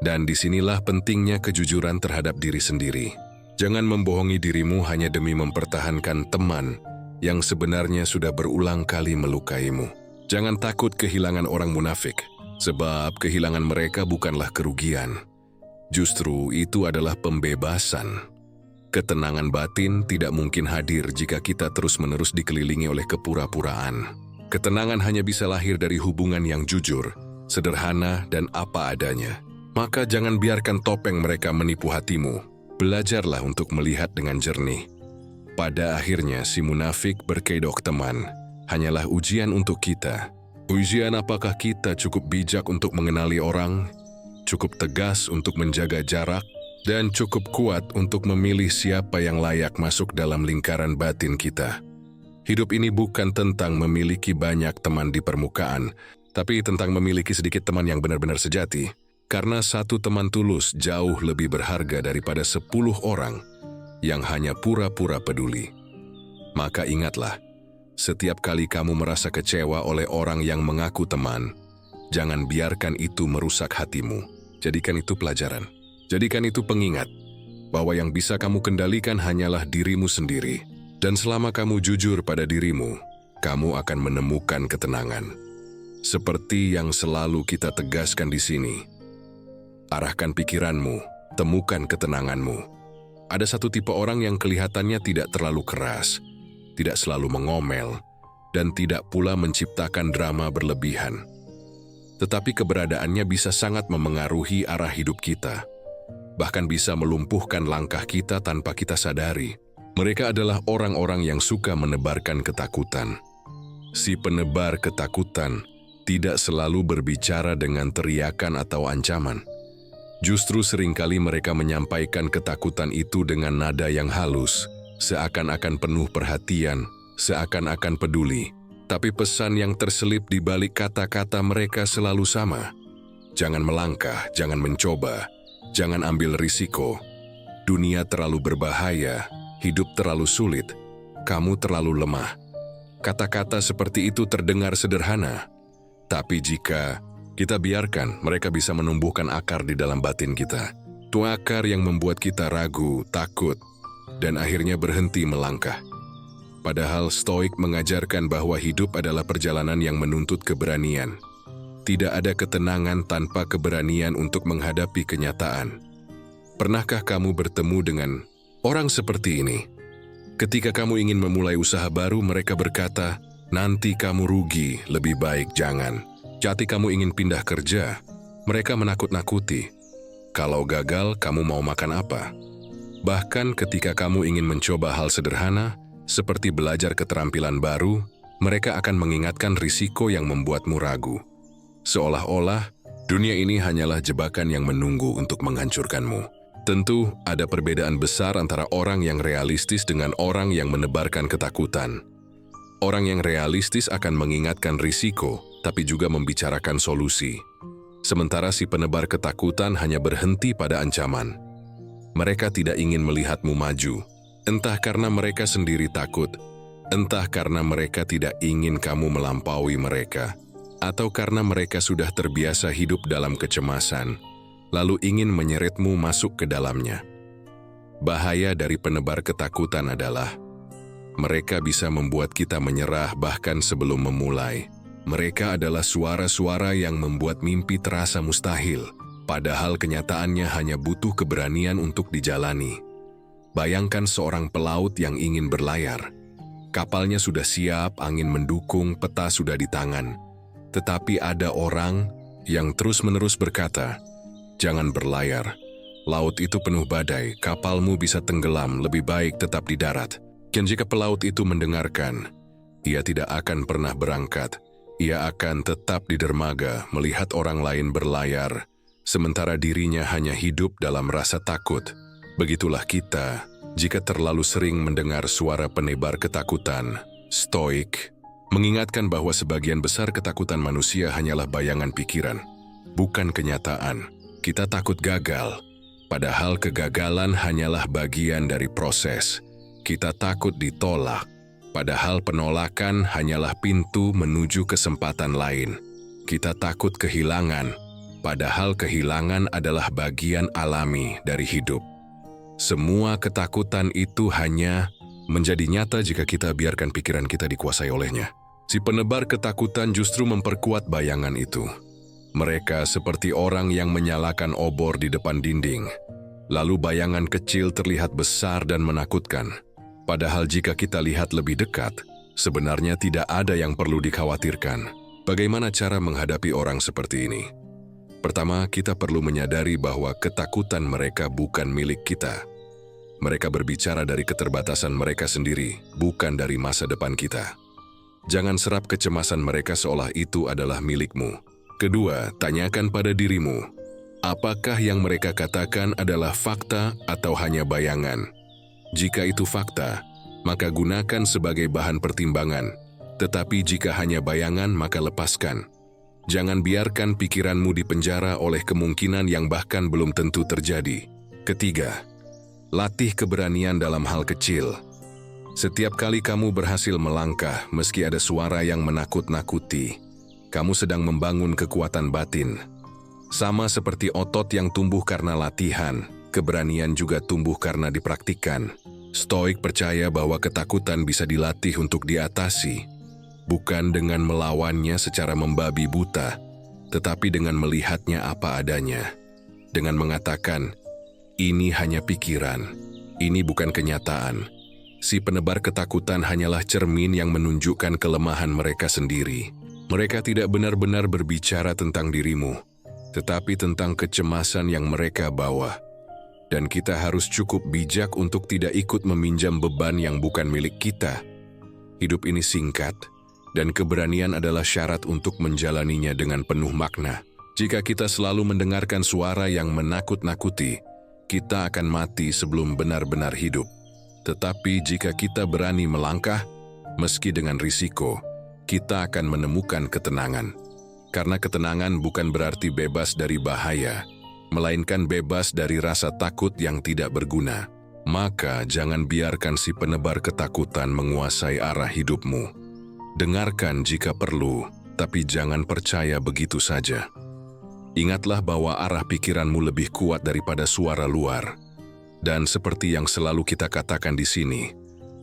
[SPEAKER 1] Dan disinilah pentingnya kejujuran terhadap diri sendiri. Jangan membohongi dirimu hanya demi mempertahankan teman yang sebenarnya sudah berulang kali melukaimu. Jangan takut kehilangan orang munafik, sebab kehilangan mereka bukanlah kerugian. Justru itu adalah pembebasan. Ketenangan batin tidak mungkin hadir jika kita terus-menerus dikelilingi oleh kepura-puraan. Ketenangan hanya bisa lahir dari hubungan yang jujur, sederhana, dan apa adanya. Maka jangan biarkan topeng mereka menipu hatimu. Belajarlah untuk melihat dengan jernih. Pada akhirnya si munafik berkedok teman hanyalah ujian untuk kita. Ujian apakah kita cukup bijak untuk mengenali orang, cukup tegas untuk menjaga jarak, dan cukup kuat untuk memilih siapa yang layak masuk dalam lingkaran batin kita. Hidup ini bukan tentang memiliki banyak teman di permukaan, tapi tentang memiliki sedikit teman yang benar-benar sejati. Karena satu teman tulus jauh lebih berharga daripada 10 orang yang hanya pura-pura peduli. Maka ingatlah, setiap kali kamu merasa kecewa oleh orang yang mengaku teman, jangan biarkan itu merusak hatimu. Jadikan itu pelajaran. Jadikan itu pengingat bahwa yang bisa kamu kendalikan hanyalah dirimu sendiri. Dan selama kamu jujur pada dirimu, kamu akan menemukan ketenangan. Seperti yang selalu kita tegaskan di sini, arahkan pikiranmu, temukan ketenanganmu. Ada satu tipe orang yang kelihatannya tidak terlalu keras, tidak selalu mengomel, dan tidak pula menciptakan drama berlebihan. Tetapi keberadaannya bisa sangat memengaruhi arah hidup kita, bahkan bisa melumpuhkan langkah kita tanpa kita sadari. Mereka adalah orang-orang yang suka menebarkan ketakutan. Si penebar ketakutan tidak selalu berbicara dengan teriakan atau ancaman. Justru seringkali mereka menyampaikan ketakutan itu dengan nada yang halus, seakan-akan penuh perhatian, seakan-akan peduli. Tapi pesan yang terselip di balik kata-kata mereka selalu sama. Jangan melangkah, jangan mencoba, jangan ambil risiko. Dunia terlalu berbahaya, hidup terlalu sulit, kamu terlalu lemah. Kata-kata seperti itu terdengar sederhana, tapi jika kita biarkan, mereka bisa menumbuhkan akar di dalam batin kita. Itu akar yang membuat kita ragu, takut, dan akhirnya berhenti melangkah. Padahal Stoik mengajarkan bahwa hidup adalah perjalanan yang menuntut keberanian. Tidak ada ketenangan tanpa keberanian untuk menghadapi kenyataan. Pernahkah kamu bertemu dengan orang seperti ini? Ketika kamu ingin memulai usaha baru, mereka berkata, "Nanti kamu rugi, lebih baik jangan." Jati kamu ingin pindah kerja, mereka menakut-nakuti. Kalau gagal, kamu mau makan apa? Bahkan ketika kamu ingin mencoba hal sederhana, seperti belajar keterampilan baru, mereka akan mengingatkan risiko yang membuatmu ragu. Seolah-olah, dunia ini hanyalah jebakan yang menunggu untuk menghancurkanmu. Tentu, ada perbedaan besar antara orang yang realistis dengan orang yang menebarkan ketakutan. Orang yang realistis akan mengingatkan risiko, tapi juga membicarakan solusi. Sementara si penebar ketakutan hanya berhenti pada ancaman. Mereka tidak ingin melihatmu maju, entah karena mereka sendiri takut, entah karena mereka tidak ingin kamu melampaui mereka, atau karena mereka sudah terbiasa hidup dalam kecemasan, lalu ingin menyeretmu masuk ke dalamnya. Bahaya dari penebar ketakutan adalah mereka bisa membuat kita menyerah bahkan sebelum memulai. Mereka adalah suara-suara yang membuat mimpi terasa mustahil, padahal kenyataannya hanya butuh keberanian untuk dijalani. Bayangkan seorang pelaut yang ingin berlayar. Kapalnya sudah siap, angin mendukung, peta sudah di tangan. Tetapi ada orang yang terus-menerus berkata, "Jangan berlayar. Laut itu penuh badai, kapalmu bisa tenggelam, lebih baik tetap di darat." Dan jika pelaut itu mendengarkan, ia tidak akan pernah berangkat. Ia akan tetap di dermaga melihat orang lain berlayar, sementara dirinya hanya hidup dalam rasa takut. Begitulah kita jika terlalu sering mendengar suara penebar ketakutan. Stoik mengingatkan bahwa sebagian besar ketakutan manusia hanyalah bayangan pikiran, bukan kenyataan. Kita takut gagal, padahal kegagalan hanyalah bagian dari proses. Kita takut ditolak, padahal penolakan hanyalah pintu menuju kesempatan lain. Kita takut kehilangan, padahal kehilangan adalah bagian alami dari hidup. Semua ketakutan itu hanya menjadi nyata jika kita biarkan pikiran kita dikuasai olehnya. Si penebar ketakutan justru memperkuat bayangan itu. Mereka seperti orang yang menyalakan obor di depan dinding. Lalu bayangan kecil terlihat besar dan menakutkan. Padahal jika kita lihat lebih dekat, sebenarnya tidak ada yang perlu dikhawatirkan. Bagaimana cara menghadapi orang seperti ini? Pertama, kita perlu menyadari bahwa ketakutan mereka bukan milik kita. Mereka berbicara dari keterbatasan mereka sendiri, bukan dari masa depan kita. Jangan serap kecemasan mereka seolah itu adalah milikmu. Kedua, tanyakan pada dirimu, apakah yang mereka katakan adalah fakta atau hanya bayangan? Jika itu fakta, maka gunakan sebagai bahan pertimbangan. Tetapi jika hanya bayangan, maka lepaskan. Jangan biarkan pikiranmu dipenjara oleh kemungkinan yang bahkan belum tentu terjadi. Ketiga, latih keberanian dalam hal kecil. Setiap kali kamu berhasil melangkah, meski ada suara yang menakut-nakuti, kamu sedang membangun kekuatan batin. Sama seperti otot yang tumbuh karena latihan, keberanian juga tumbuh karena dipraktikkan. Stoik percaya bahwa ketakutan bisa dilatih untuk diatasi, bukan dengan melawannya secara membabi buta, tetapi dengan melihatnya apa adanya. Dengan mengatakan, ini hanya pikiran, ini bukan kenyataan. Si penebar ketakutan hanyalah cermin yang menunjukkan kelemahan mereka sendiri. Mereka tidak benar-benar berbicara tentang dirimu, tetapi tentang kecemasan yang mereka bawa. Dan kita harus cukup bijak untuk tidak ikut meminjam beban yang bukan milik kita. Hidup ini singkat, dan keberanian adalah syarat untuk menjalaninya dengan penuh makna. Jika kita selalu mendengarkan suara yang menakut-nakuti, kita akan mati sebelum benar-benar hidup. Tetapi jika kita berani melangkah, meski dengan risiko, kita akan menemukan ketenangan. Karena ketenangan bukan berarti bebas dari bahaya, melainkan bebas dari rasa takut yang tidak berguna. Maka jangan biarkan si penebar ketakutan menguasai arah hidupmu. Dengarkan jika perlu, tapi jangan percaya begitu saja. Ingatlah bahwa arah pikiranmu lebih kuat daripada suara luar. Dan seperti yang selalu kita katakan di sini,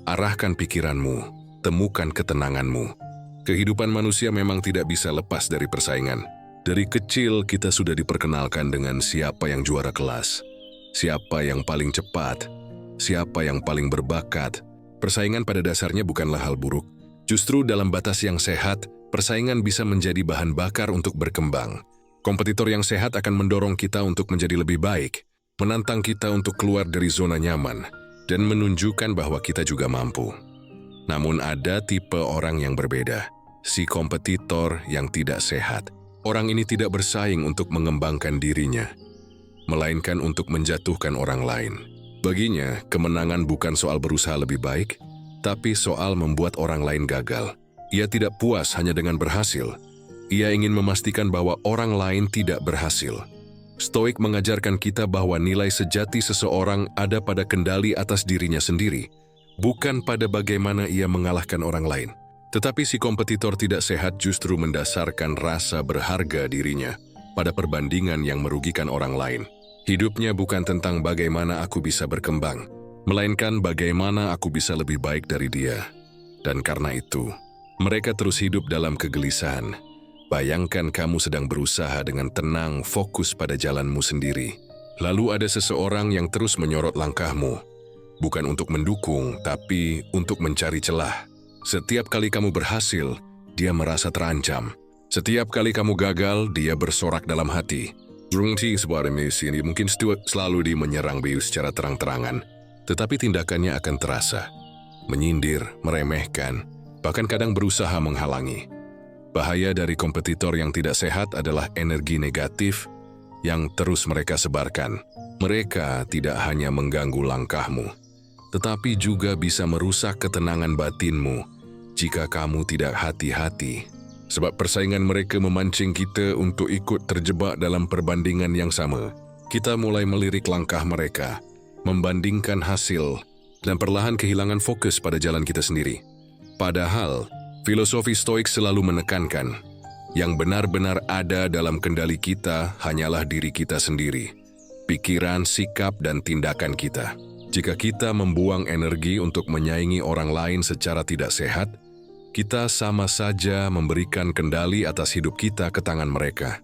[SPEAKER 1] arahkan pikiranmu, temukan ketenanganmu. Kehidupan manusia memang tidak bisa lepas dari persaingan. Dari kecil kita sudah diperkenalkan dengan siapa yang juara kelas, siapa yang paling cepat, siapa yang paling berbakat. Persaingan pada dasarnya bukanlah hal buruk. Justru dalam batas yang sehat, persaingan bisa menjadi bahan bakar untuk berkembang. Kompetitor yang sehat akan mendorong kita untuk menjadi lebih baik, menantang kita untuk keluar dari zona nyaman, dan menunjukkan bahwa kita juga mampu. Namun ada tipe orang yang berbeda, si kompetitor yang tidak sehat. Orang ini tidak bersaing untuk mengembangkan dirinya, melainkan untuk menjatuhkan orang lain. Baginya, kemenangan bukan soal berusaha lebih baik, tapi soal membuat orang lain gagal. Ia tidak puas hanya dengan berhasil. Ia ingin memastikan bahwa orang lain tidak berhasil. Stoik mengajarkan kita bahwa nilai sejati seseorang ada pada kendali atas dirinya sendiri, bukan pada bagaimana ia mengalahkan orang lain. Tetapi si kompetitor tidak sehat justru mendasarkan rasa berharga dirinya pada perbandingan yang merugikan orang lain. Hidupnya bukan tentang bagaimana aku bisa berkembang, melainkan bagaimana aku bisa lebih baik dari dia. Dan karena itu, mereka terus hidup dalam kegelisahan. Bayangkan kamu sedang berusaha dengan tenang fokus pada jalanmu sendiri. Lalu ada seseorang yang terus menyorot langkahmu, bukan untuk mendukung, tapi untuk mencari celah. Setiap kali kamu berhasil, dia merasa terancam. Setiap kali kamu gagal, dia bersorak dalam hati. Berhenti sebuah misi ini mungkin selalu menyerang Biu secara terang-terangan, tetapi tindakannya akan terasa. Menyindir, meremehkan, bahkan kadang berusaha menghalangi. Bahaya dari kompetitor yang tidak sehat adalah energi negatif yang terus mereka sebarkan. Mereka tidak hanya mengganggu langkahmu, tetapi juga bisa merusak ketenangan batinmu jika kamu tidak hati-hati. Sebab persaingan mereka memancing kita untuk ikut terjebak dalam perbandingan yang sama. Kita mulai melirik langkah mereka, membandingkan hasil, dan perlahan kehilangan fokus pada jalan kita sendiri. Padahal, filosofi Stoik selalu menekankan, yang benar-benar ada dalam kendali kita hanyalah diri kita sendiri, pikiran, sikap, dan tindakan kita. Jika kita membuang energi untuk menyaingi orang lain secara tidak sehat, kita sama saja memberikan kendali atas hidup kita ke tangan mereka.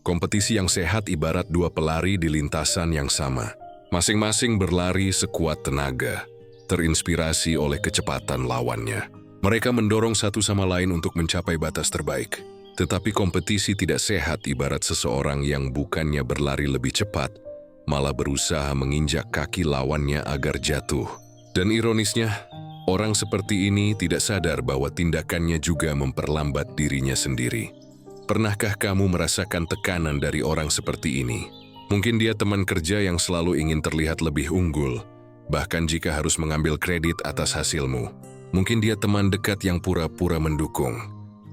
[SPEAKER 1] Kompetisi yang sehat ibarat dua pelari di lintasan yang sama. Masing-masing berlari sekuat tenaga, terinspirasi oleh kecepatan lawannya. Mereka mendorong satu sama lain untuk mencapai batas terbaik. Tetapi kompetisi tidak sehat ibarat seseorang yang bukannya berlari lebih cepat, malah berusaha menginjak kaki lawannya agar jatuh. Dan ironisnya, orang seperti ini tidak sadar bahwa tindakannya juga memperlambat dirinya sendiri. Pernahkah kamu merasakan tekanan dari orang seperti ini? Mungkin dia teman kerja yang selalu ingin terlihat lebih unggul, bahkan jika harus mengambil kredit atas hasilmu. Mungkin dia teman dekat yang pura-pura mendukung,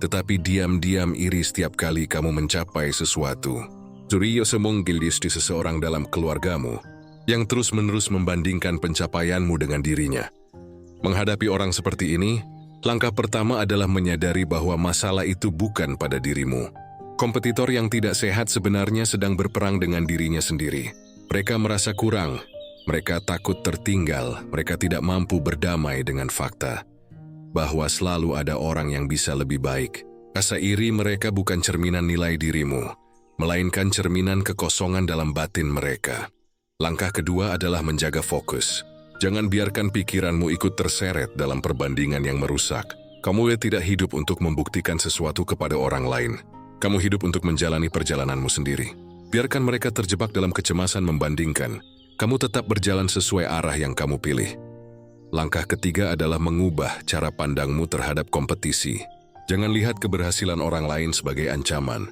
[SPEAKER 1] tetapi diam-diam iri setiap kali kamu mencapai sesuatu. Suryo semungkilis di seseorang dalam keluargamu yang terus-menerus membandingkan pencapaianmu dengan dirinya. Menghadapi orang seperti ini, langkah pertama adalah menyadari bahwa masalah itu bukan pada dirimu. Kompetitor yang tidak sehat sebenarnya sedang berperang dengan dirinya sendiri. Mereka merasa kurang, mereka takut tertinggal, mereka tidak mampu berdamai dengan fakta bahwa selalu ada orang yang bisa lebih baik. Rasa iri mereka bukan cerminan nilai dirimu, melainkan cerminan kekosongan dalam batin mereka. Langkah kedua adalah menjaga fokus. Jangan biarkan pikiranmu ikut terseret dalam perbandingan yang merusak. Kamu tidak hidup untuk membuktikan sesuatu kepada orang lain. Kamu hidup untuk menjalani perjalananmu sendiri. Biarkan mereka terjebak dalam kecemasan membandingkan. Kamu tetap berjalan sesuai arah yang kamu pilih. Langkah ketiga adalah mengubah cara pandangmu terhadap kompetisi. Jangan lihat keberhasilan orang lain sebagai ancaman,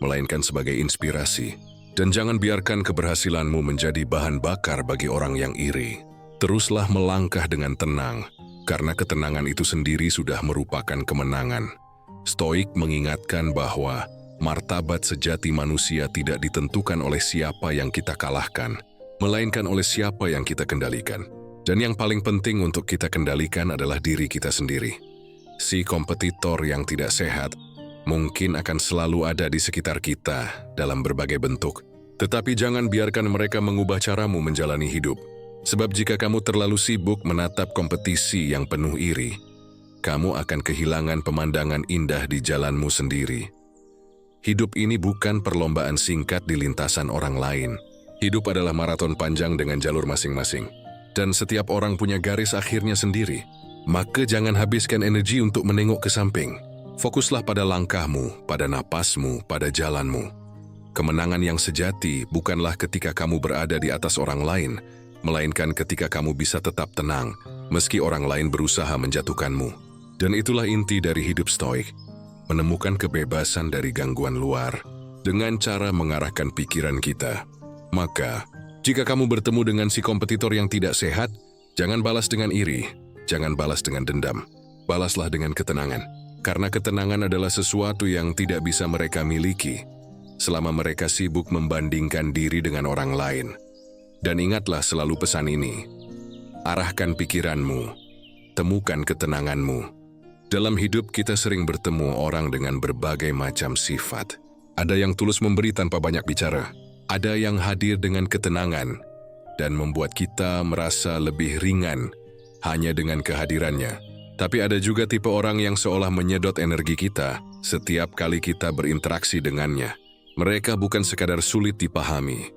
[SPEAKER 1] melainkan sebagai inspirasi. Dan jangan biarkan keberhasilanmu menjadi bahan bakar bagi orang yang iri. Teruslah melangkah dengan tenang, karena ketenangan itu sendiri sudah merupakan kemenangan. Stoik mengingatkan bahwa martabat sejati manusia tidak ditentukan oleh siapa yang kita kalahkan, melainkan oleh siapa yang kita kendalikan. Dan yang paling penting untuk kita kendalikan adalah diri kita sendiri. Si kompetitor yang tidak sehat mungkin akan selalu ada di sekitar kita dalam berbagai bentuk. Tetapi jangan biarkan mereka mengubah caramu menjalani hidup. Sebab jika kamu terlalu sibuk menatap kompetisi yang penuh iri, kamu akan kehilangan pemandangan indah di jalanmu sendiri. Hidup ini bukan perlombaan singkat di lintasan orang lain. Hidup adalah maraton panjang dengan jalur masing-masing. Dan setiap orang punya garis akhirnya sendiri. Maka jangan habiskan energi untuk menengok ke samping. Fokuslah pada langkahmu, pada napasmu, pada jalanmu. Kemenangan yang sejati bukanlah ketika kamu berada di atas orang lain, melainkan ketika kamu bisa tetap tenang, meski orang lain berusaha menjatuhkanmu. Dan itulah inti dari hidup Stoik, menemukan kebebasan dari gangguan luar, dengan cara mengarahkan pikiran kita. Maka, jika kamu bertemu dengan si kompetitor yang tidak sehat, jangan balas dengan iri, jangan balas dengan dendam, balaslah dengan ketenangan. Karena ketenangan adalah sesuatu yang tidak bisa mereka miliki, selama mereka sibuk membandingkan diri dengan orang lain. Dan ingatlah selalu pesan ini, arahkan pikiranmu, temukan ketenanganmu. Dalam hidup kita sering bertemu orang dengan berbagai macam sifat. Ada yang tulus memberi tanpa banyak bicara. Ada yang hadir dengan ketenangan dan membuat kita merasa lebih ringan hanya dengan kehadirannya. Tapi ada juga tipe orang yang seolah menyedot energi kita setiap kali kita berinteraksi dengannya. Mereka bukan sekadar sulit dipahami,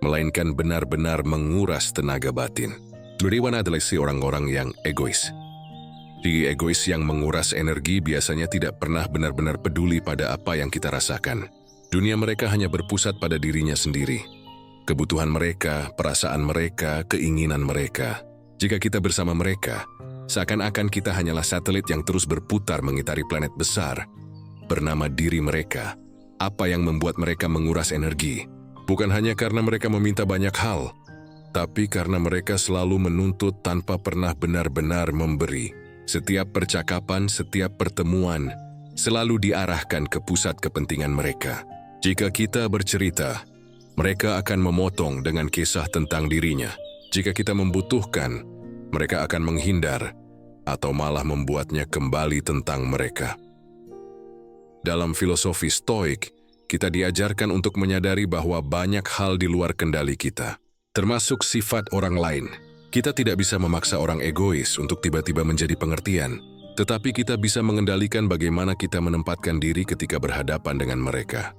[SPEAKER 1] melainkan benar-benar menguras tenaga batin. Duriwan adalah si orang-orang yang egois. Si egois yang menguras energi biasanya tidak pernah benar-benar peduli pada apa yang kita rasakan. Dunia mereka hanya berpusat pada dirinya sendiri. Kebutuhan mereka, perasaan mereka, keinginan mereka. Jika kita bersama mereka, seakan-akan kita hanyalah satelit yang terus berputar mengitari planet besar. bernama diri mereka. Apa yang membuat mereka menguras energi? Bukan hanya karena mereka meminta banyak hal, tapi karena mereka selalu menuntut tanpa pernah benar-benar memberi. Setiap percakapan, setiap pertemuan, selalu diarahkan ke pusat kepentingan mereka. Jika kita bercerita, mereka akan memotong dengan kisah tentang dirinya. Jika kita membutuhkan, mereka akan menghindar atau malah membuatnya kembali tentang mereka. Dalam filosofi Stoik, kita diajarkan untuk menyadari bahwa banyak hal di luar kendali kita, termasuk sifat orang lain. Kita tidak bisa memaksa orang egois untuk tiba-tiba menjadi pengertian, tetapi kita bisa mengendalikan bagaimana kita menempatkan diri ketika berhadapan dengan mereka.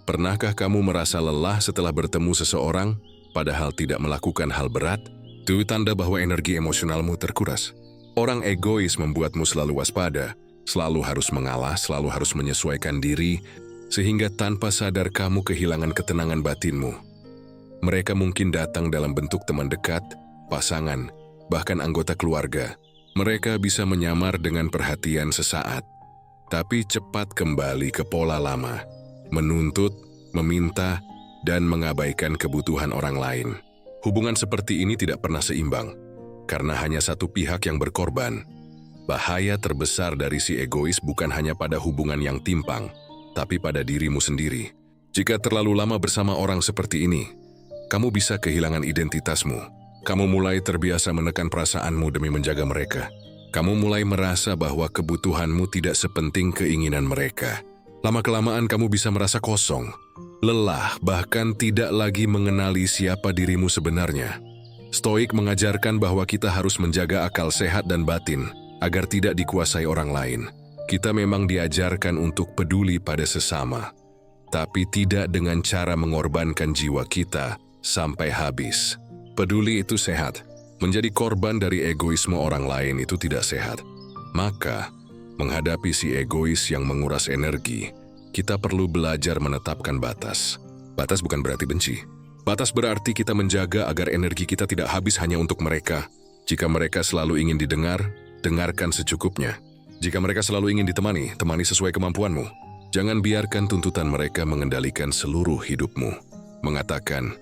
[SPEAKER 1] Pernahkah kamu merasa lelah setelah bertemu seseorang, padahal tidak melakukan hal berat? Itu tanda bahwa energi emosionalmu terkuras. Orang egois membuatmu selalu waspada, selalu harus mengalah, selalu harus menyesuaikan diri, sehingga tanpa sadar kamu kehilangan ketenangan batinmu. Mereka mungkin datang dalam bentuk teman dekat, pasangan, bahkan anggota keluarga. Mereka bisa menyamar dengan perhatian sesaat, tapi cepat kembali ke pola lama, menuntut, meminta, dan mengabaikan kebutuhan orang lain. Hubungan seperti ini tidak pernah seimbang, karena hanya satu pihak yang berkorban. Bahaya terbesar dari si egois bukan hanya pada hubungan yang timpang, tapi pada dirimu sendiri. Jika terlalu lama bersama orang seperti ini, kamu bisa kehilangan identitasmu. Kamu mulai terbiasa menekan perasaanmu demi menjaga mereka. Kamu mulai merasa bahwa kebutuhanmu tidak sepenting keinginan mereka. Lama-kelamaan kamu bisa merasa kosong, lelah, bahkan tidak lagi mengenali siapa dirimu sebenarnya. Stoik mengajarkan bahwa kita harus menjaga akal sehat dan batin agar tidak dikuasai orang lain. Kita memang diajarkan untuk peduli pada sesama, tapi tidak dengan cara mengorbankan jiwa kita sampai habis. Peduli itu sehat, menjadi korban dari egoisme orang lain itu tidak sehat. Maka, menghadapi si egois yang menguras energi, kita perlu belajar menetapkan batas. Batas bukan berarti benci. Batas berarti kita menjaga agar energi kita tidak habis hanya untuk mereka. Jika mereka selalu ingin didengar, dengarkan secukupnya. Jika mereka selalu ingin ditemani, temani sesuai kemampuanmu. Jangan biarkan tuntutan mereka mengendalikan seluruh hidupmu. Mengatakan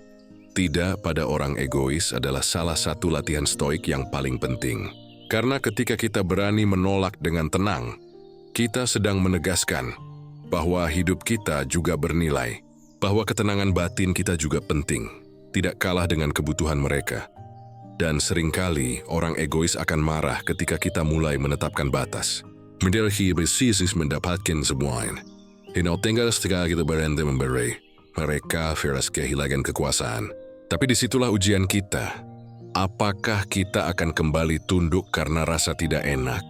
[SPEAKER 1] tidak pada orang egois adalah salah satu latihan stoik yang paling penting. Karena ketika kita berani menolak dengan tenang, kita sedang menegaskan bahwa hidup kita juga bernilai, bahwa ketenangan batin kita juga penting, tidak kalah dengan kebutuhan mereka. Dan seringkali orang egois akan marah ketika kita mulai menetapkan batas. Mendelhi bersih mendapatkan semuanya. Hingga tinggal setelah kita berhenti memberi, mereka viras kehilangan kekuasaan. Tapi disitulah ujian kita. Apakah kita akan kembali tunduk karena rasa tidak enak?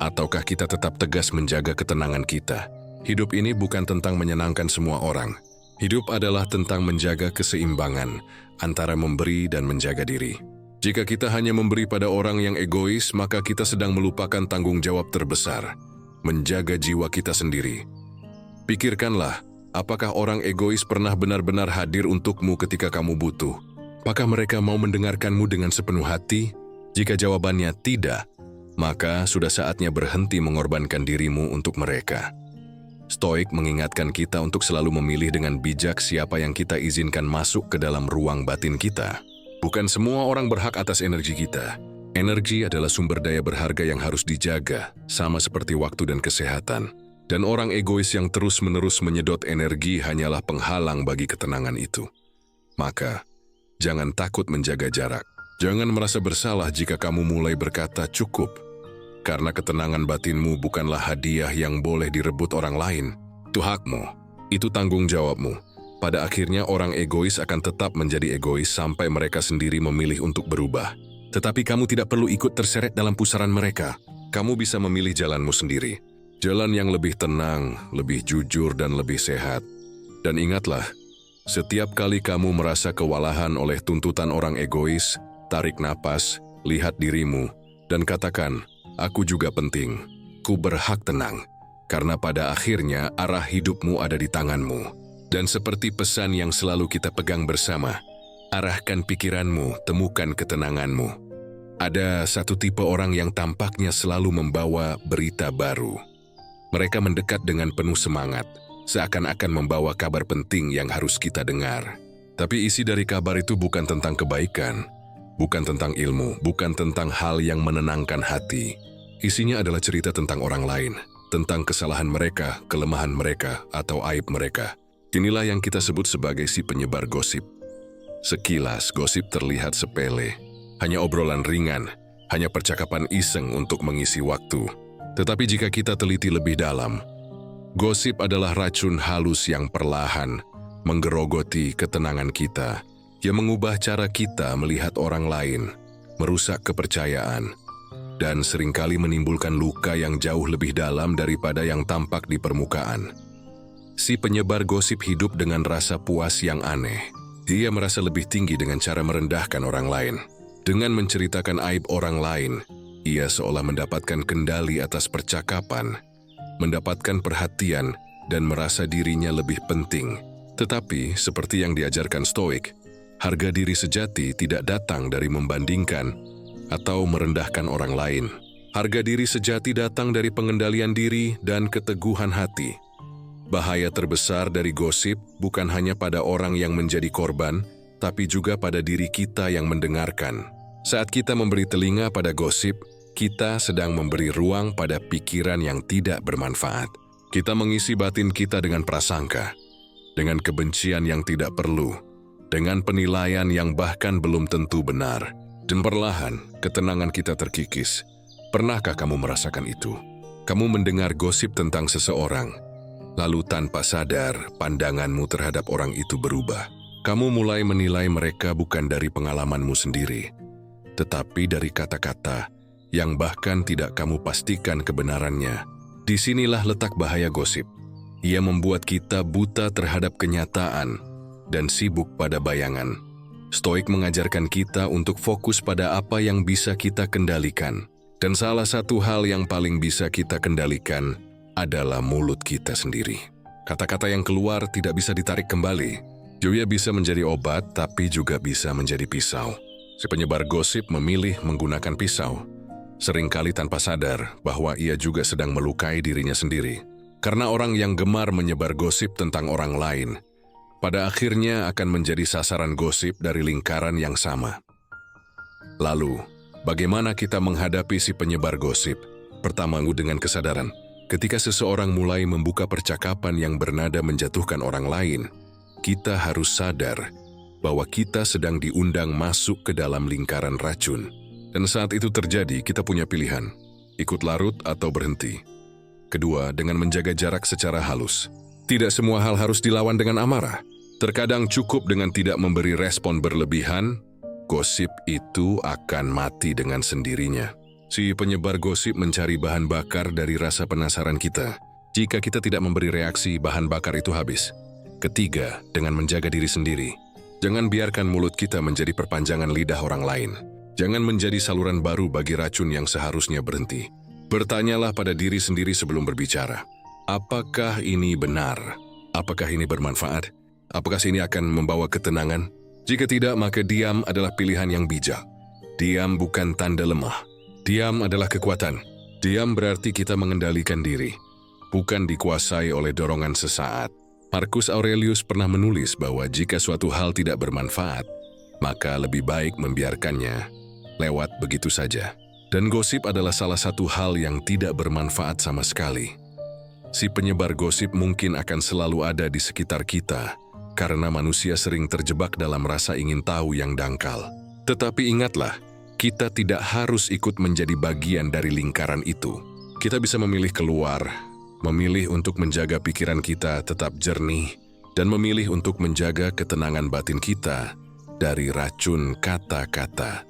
[SPEAKER 1] Ataukah kita tetap tegas menjaga ketenangan kita? Hidup ini bukan tentang menyenangkan semua orang. Hidup adalah tentang menjaga keseimbangan antara memberi dan menjaga diri. Jika kita hanya memberi pada orang yang egois, maka kita sedang melupakan tanggung jawab terbesar, menjaga jiwa kita sendiri. Pikirkanlah, apakah orang egois pernah benar-benar hadir untukmu ketika kamu butuh? Apakah mereka mau mendengarkanmu dengan sepenuh hati? Jika jawabannya tidak, maka sudah saatnya berhenti mengorbankan dirimu untuk mereka. Stoik mengingatkan kita untuk selalu memilih dengan bijak siapa yang kita izinkan masuk ke dalam ruang batin kita. Bukan semua orang berhak atas energi kita. Energi adalah sumber daya berharga yang harus dijaga, sama seperti waktu dan kesehatan. Dan orang egois yang terus-menerus menyedot energi hanyalah penghalang bagi ketenangan itu. Maka, jangan takut menjaga jarak. Jangan merasa bersalah jika kamu mulai berkata cukup. Karena ketenangan batinmu bukanlah hadiah yang boleh direbut orang lain. Itu hakmu. Itu tanggung jawabmu. Pada akhirnya orang egois akan tetap menjadi egois sampai mereka sendiri memilih untuk berubah. Tetapi kamu tidak perlu ikut terseret dalam pusaran mereka. Kamu bisa memilih jalanmu sendiri. Jalan yang lebih tenang, lebih jujur, dan lebih sehat. Dan ingatlah, setiap kali kamu merasa kewalahan oleh tuntutan orang egois, tarik napas, lihat dirimu, dan katakan, aku juga penting. Ku berhak tenang. Karena pada akhirnya arah hidupmu ada di tanganmu. Dan seperti pesan yang selalu kita pegang bersama, arahkan pikiranmu, temukan ketenanganmu. Ada satu tipe orang yang tampaknya selalu membawa berita baru. Mereka mendekat dengan penuh semangat, seakan-akan membawa kabar penting yang harus kita dengar. Tapi isi dari kabar itu bukan tentang kebaikan, bukan tentang ilmu, bukan tentang hal yang menenangkan hati. Isinya adalah cerita tentang orang lain, tentang kesalahan mereka, kelemahan mereka, atau aib mereka. Inilah yang kita sebut sebagai si penyebar gosip. Sekilas, gosip terlihat sepele, hanya obrolan ringan, hanya percakapan iseng untuk mengisi waktu. Tetapi jika kita teliti lebih dalam, gosip adalah racun halus yang perlahan menggerogoti ketenangan kita, yang mengubah cara kita melihat orang lain, merusak kepercayaan, dan seringkali menimbulkan luka yang jauh lebih dalam daripada yang tampak di permukaan. Si penyebar gosip hidup dengan rasa puas yang aneh. Dia merasa lebih tinggi dengan cara merendahkan orang lain. Dengan menceritakan aib orang lain, ia seolah mendapatkan kendali atas percakapan, mendapatkan perhatian, dan merasa dirinya lebih penting. Tetapi, seperti yang diajarkan Stoik, harga diri sejati tidak datang dari membandingkan atau merendahkan orang lain. Harga diri sejati datang dari pengendalian diri dan keteguhan hati. Bahaya terbesar dari gosip bukan hanya pada orang yang menjadi korban, tapi juga pada diri kita yang mendengarkan. Saat kita memberi telinga pada gosip, kita sedang memberi ruang pada pikiran yang tidak bermanfaat. Kita mengisi batin kita dengan prasangka, dengan kebencian yang tidak perlu, dengan penilaian yang bahkan belum tentu benar. Dan perlahan, ketenangan kita terkikis. Pernahkah kamu merasakan itu? Kamu mendengar gosip tentang seseorang, lalu tanpa sadar, pandanganmu terhadap orang itu berubah. Kamu mulai menilai mereka bukan dari pengalamanmu sendiri, tetapi dari kata-kata yang bahkan tidak kamu pastikan kebenarannya. Disinilah letak bahaya gosip. Ia membuat kita buta terhadap kenyataan dan sibuk pada bayangan. Stoik mengajarkan kita untuk fokus pada apa yang bisa kita kendalikan. Dan salah satu hal yang paling bisa kita kendalikan adalah mulut kita sendiri. Kata-kata yang keluar tidak bisa ditarik kembali. Dia bisa menjadi obat, tapi juga bisa menjadi pisau. Si penyebar gosip memilih menggunakan pisau, seringkali tanpa sadar bahwa ia juga sedang melukai dirinya sendiri. Karena orang yang gemar menyebar gosip tentang orang lain, pada akhirnya akan menjadi sasaran gosip dari lingkaran yang sama. Lalu, bagaimana kita menghadapi si penyebar gosip? Pertama, dengan kesadaran. Ketika seseorang mulai membuka percakapan yang bernada menjatuhkan orang lain, kita harus sadar bahwa kita sedang diundang masuk ke dalam lingkaran racun. Dan saat itu terjadi, kita punya pilihan, ikut larut atau berhenti. Kedua, dengan menjaga jarak secara halus. Tidak semua hal harus dilawan dengan amarah. Terkadang cukup dengan tidak memberi respon berlebihan, gosip itu akan mati dengan sendirinya. Si penyebar gosip mencari bahan bakar dari rasa penasaran kita. Jika kita tidak memberi reaksi, bahan bakar itu habis. Ketiga, dengan menjaga diri sendiri. Jangan biarkan mulut kita menjadi perpanjangan lidah orang lain. Jangan menjadi saluran baru bagi racun yang seharusnya berhenti. Bertanyalah pada diri sendiri sebelum berbicara. Apakah ini benar? Apakah ini bermanfaat? Apakah ini akan membawa ketenangan? Jika tidak, maka diam adalah pilihan yang bijak. Diam bukan tanda lemah. Diam adalah kekuatan. Diam berarti kita mengendalikan diri, bukan dikuasai oleh dorongan sesaat. Marcus Aurelius pernah menulis bahwa jika suatu hal tidak bermanfaat, maka lebih baik membiarkannya lewat begitu saja. Dan gosip adalah salah satu hal yang tidak bermanfaat sama sekali. Si penyebar gosip mungkin akan selalu ada di sekitar kita, karena manusia sering terjebak dalam rasa ingin tahu yang dangkal. Tetapi ingatlah, kita tidak harus ikut menjadi bagian dari lingkaran itu. Kita bisa memilih keluar, memilih untuk menjaga pikiran kita tetap jernih, dan memilih untuk menjaga ketenangan batin kita dari racun kata-kata.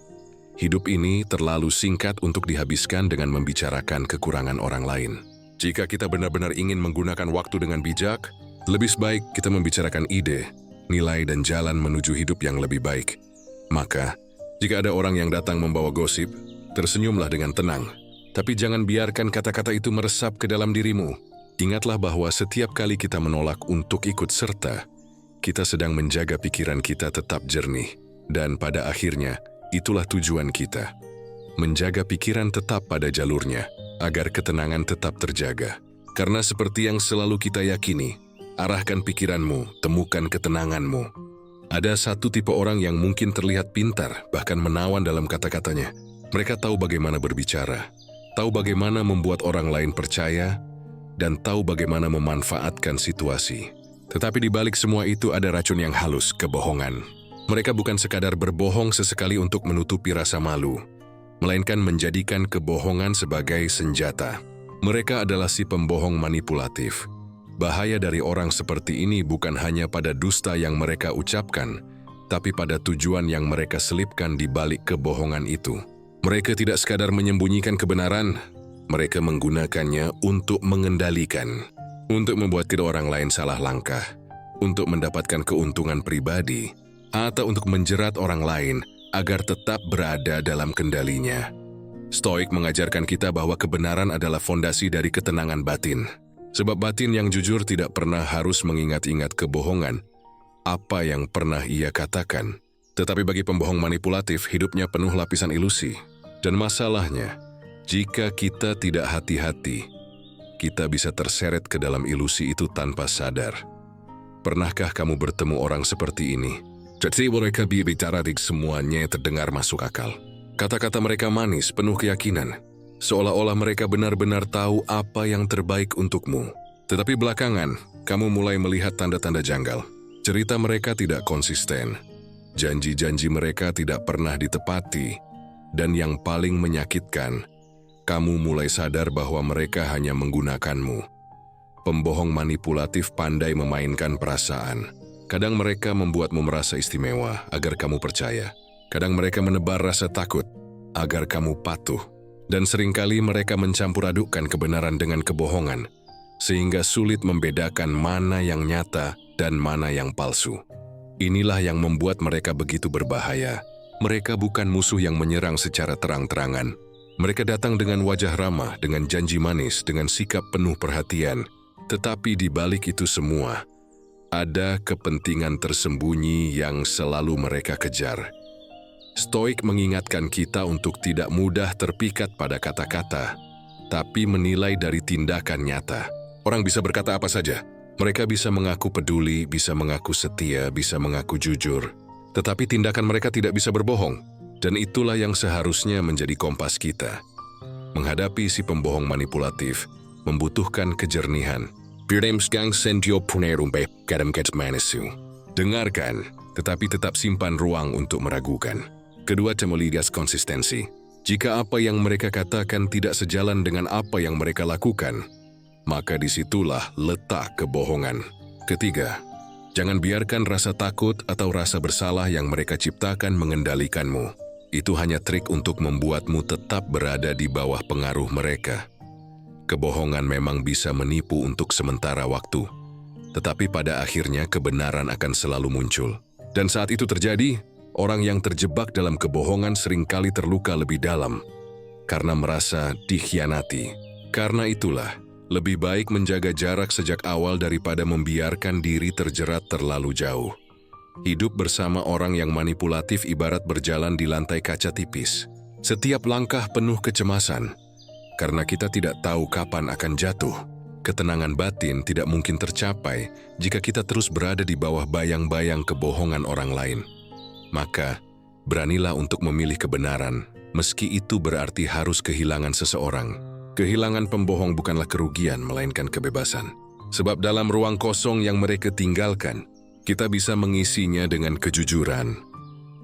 [SPEAKER 1] Hidup ini terlalu singkat untuk dihabiskan dengan membicarakan kekurangan orang lain. Jika kita benar-benar ingin menggunakan waktu dengan bijak, lebih baik kita membicarakan ide, nilai, dan jalan menuju hidup yang lebih baik. Maka, jika ada orang yang datang membawa gosip, tersenyumlah dengan tenang. Tapi jangan biarkan kata-kata itu meresap ke dalam dirimu. Ingatlah bahwa setiap kali kita menolak untuk ikut serta, kita sedang menjaga pikiran kita tetap jernih. Dan pada akhirnya, itulah tujuan kita. Menjaga pikiran tetap pada jalurnya, agar ketenangan tetap terjaga. Karena seperti yang selalu kita yakini, arahkan pikiranmu, temukan ketenanganmu. Ada satu tipe orang yang mungkin terlihat pintar, bahkan menawan dalam kata-katanya. Mereka tahu bagaimana berbicara, tahu bagaimana membuat orang lain percaya, dan tahu bagaimana memanfaatkan situasi. Tetapi di balik semua itu ada racun yang halus, kebohongan. Mereka bukan sekadar berbohong sesekali untuk menutupi rasa malu, melainkan menjadikan kebohongan sebagai senjata. Mereka adalah si pembohong manipulatif. Bahaya dari orang seperti ini bukan hanya pada dusta yang mereka ucapkan, tapi pada tujuan yang mereka selipkan di balik kebohongan itu. Mereka tidak sekadar menyembunyikan kebenaran, mereka menggunakannya untuk mengendalikan, untuk membuat kedua orang lain salah langkah, untuk mendapatkan keuntungan pribadi, atau untuk menjerat orang lain agar tetap berada dalam kendalinya. Stoik mengajarkan kita bahwa kebenaran adalah fondasi dari ketenangan batin. Sebab batin yang jujur tidak pernah harus mengingat-ingat kebohongan, apa yang pernah ia katakan. Tetapi bagi pembohong manipulatif, hidupnya penuh lapisan ilusi. Dan masalahnya, jika kita tidak hati-hati, kita bisa terseret ke dalam ilusi itu tanpa sadar. Pernahkah kamu bertemu orang seperti ini? Jadi mereka bicara semuanya terdengar masuk akal. Kata-kata mereka manis, penuh keyakinan. Seolah-olah mereka benar-benar tahu apa yang terbaik untukmu. Tetapi belakangan, kamu mulai melihat tanda-tanda janggal. Cerita mereka tidak konsisten. Janji-janji mereka tidak pernah ditepati. Dan yang paling menyakitkan, kamu mulai sadar bahwa mereka hanya menggunakanmu. Pembohong manipulatif pandai memainkan perasaan. Kadang mereka membuatmu merasa istimewa agar kamu percaya. Kadang mereka menebar rasa takut agar kamu patuh. Dan seringkali mereka mencampur adukkan kebenaran dengan kebohongan, sehingga sulit membedakan mana yang nyata dan mana yang palsu. Inilah yang membuat mereka begitu berbahaya. Mereka bukan musuh yang menyerang secara terang-terangan. Mereka datang dengan wajah ramah, dengan janji manis, dengan sikap penuh perhatian. Tetapi di balik itu semua, ada kepentingan tersembunyi yang selalu mereka kejar. Stoik mengingatkan kita untuk tidak mudah terpikat pada kata-kata, tapi menilai dari tindakan nyata. Orang bisa berkata apa saja. Mereka bisa mengaku peduli, bisa mengaku setia, bisa mengaku jujur. Tetapi tindakan mereka tidak bisa berbohong. Dan itulah yang seharusnya menjadi kompas kita. Menghadapi si pembohong manipulatif, membutuhkan kejernihan. Dengarkan, tetapi tetap simpan ruang untuk meragukan. Kedua, temeligas konsistensi. Jika apa yang mereka katakan tidak sejalan dengan apa yang mereka lakukan, maka disitulah letak kebohongan. Ketiga, jangan biarkan rasa takut atau rasa bersalah yang mereka ciptakan mengendalikanmu. Itu hanya trik untuk membuatmu tetap berada di bawah pengaruh mereka. Kebohongan memang bisa menipu untuk sementara waktu, tetapi pada akhirnya kebenaran akan selalu muncul. Dan saat itu terjadi, orang yang terjebak dalam kebohongan seringkali terluka lebih dalam karena merasa dikhianati. Karena itulah, lebih baik menjaga jarak sejak awal daripada membiarkan diri terjerat terlalu jauh. Hidup bersama orang yang manipulatif ibarat berjalan di lantai kaca tipis. Setiap langkah penuh kecemasan, karena kita tidak tahu kapan akan jatuh. Ketenangan batin tidak mungkin tercapai jika kita terus berada di bawah bayang-bayang kebohongan orang lain. Maka, beranilah untuk memilih kebenaran, meski itu berarti harus kehilangan seseorang. Kehilangan pembohong bukanlah kerugian, melainkan kebebasan. Sebab dalam ruang kosong yang mereka tinggalkan, kita bisa mengisinya dengan kejujuran,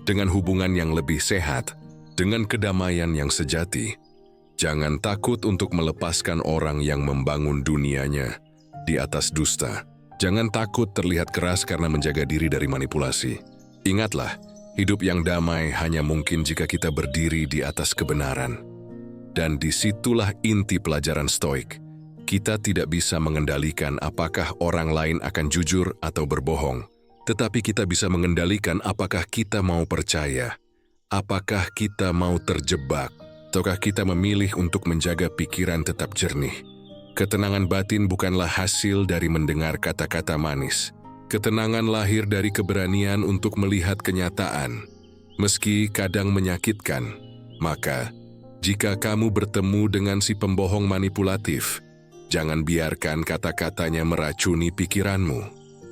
[SPEAKER 1] dengan hubungan yang lebih sehat, dengan kedamaian yang sejati. Jangan takut untuk melepaskan orang yang membangun dunianya di atas dusta. Jangan takut terlihat keras karena menjaga diri dari manipulasi. Ingatlah, hidup yang damai hanya mungkin jika kita berdiri di atas kebenaran. Dan disitulah inti pelajaran Stoik. Kita tidak bisa mengendalikan apakah orang lain akan jujur atau berbohong. Tetapi kita bisa mengendalikan apakah kita mau percaya, apakah kita mau terjebak, ataukah kita memilih untuk menjaga pikiran tetap jernih. Ketenangan batin bukanlah hasil dari mendengar kata-kata manis. Ketenangan lahir dari keberanian untuk melihat kenyataan, meski kadang menyakitkan. Maka, jika kamu bertemu dengan si pembohong manipulatif, Jangan biarkan kata-katanya meracuni pikiranmu.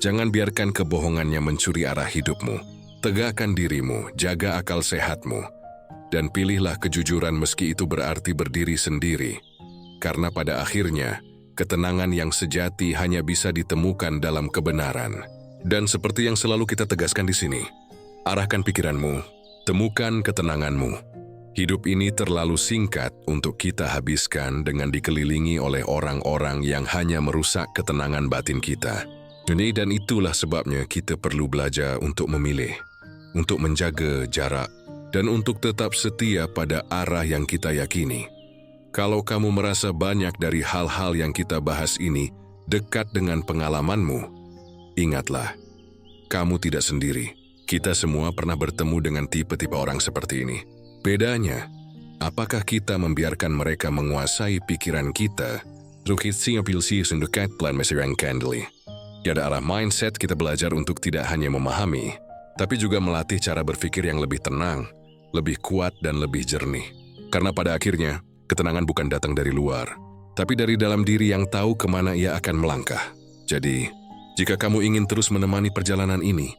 [SPEAKER 1] Jangan biarkan kebohongannya mencuri arah hidupmu. Tegakkan dirimu, jaga akal sehatmu, dan pilihlah kejujuran meski itu berarti berdiri sendiri. Karena pada akhirnya, ketenangan yang sejati hanya bisa ditemukan dalam kebenaran. Dan seperti yang selalu kita tegaskan di sini, arahkan pikiranmu, temukan ketenanganmu. Hidup ini terlalu singkat untuk kita habiskan dengan dikelilingi oleh orang-orang yang hanya merusak ketenangan batin kita. Dan itulah sebabnya kita perlu belajar untuk memilih, untuk menjaga jarak, dan untuk tetap setia pada arah yang kita yakini. Kalau kamu merasa banyak dari hal-hal yang kita bahas ini dekat dengan pengalamanmu, ingatlah, kamu tidak sendiri. Kita semua pernah bertemu dengan tipe-tipe orang seperti ini. Bedanya, apakah kita membiarkan mereka menguasai pikiran kita? Pada arah mindset kita belajar untuk tidak hanya memahami, tapi juga melatih cara berpikir yang lebih tenang, lebih kuat dan lebih jernih. Karena pada akhirnya, ketenangan bukan datang dari luar, tapi dari dalam diri yang tahu kemana ia akan melangkah. Jadi, jika kamu ingin terus menemani perjalanan ini,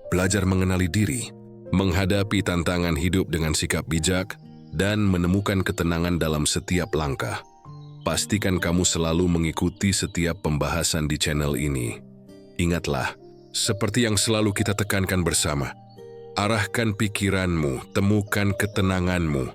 [SPEAKER 1] belajar mengenali diri, menghadapi tantangan hidup dengan sikap bijak, dan menemukan ketenangan dalam setiap langkah. Pastikan kamu selalu mengikuti setiap pembahasan di channel ini. Ingatlah, seperti yang selalu kita tekankan bersama, arahkan pikiranmu, temukan ketenanganmu,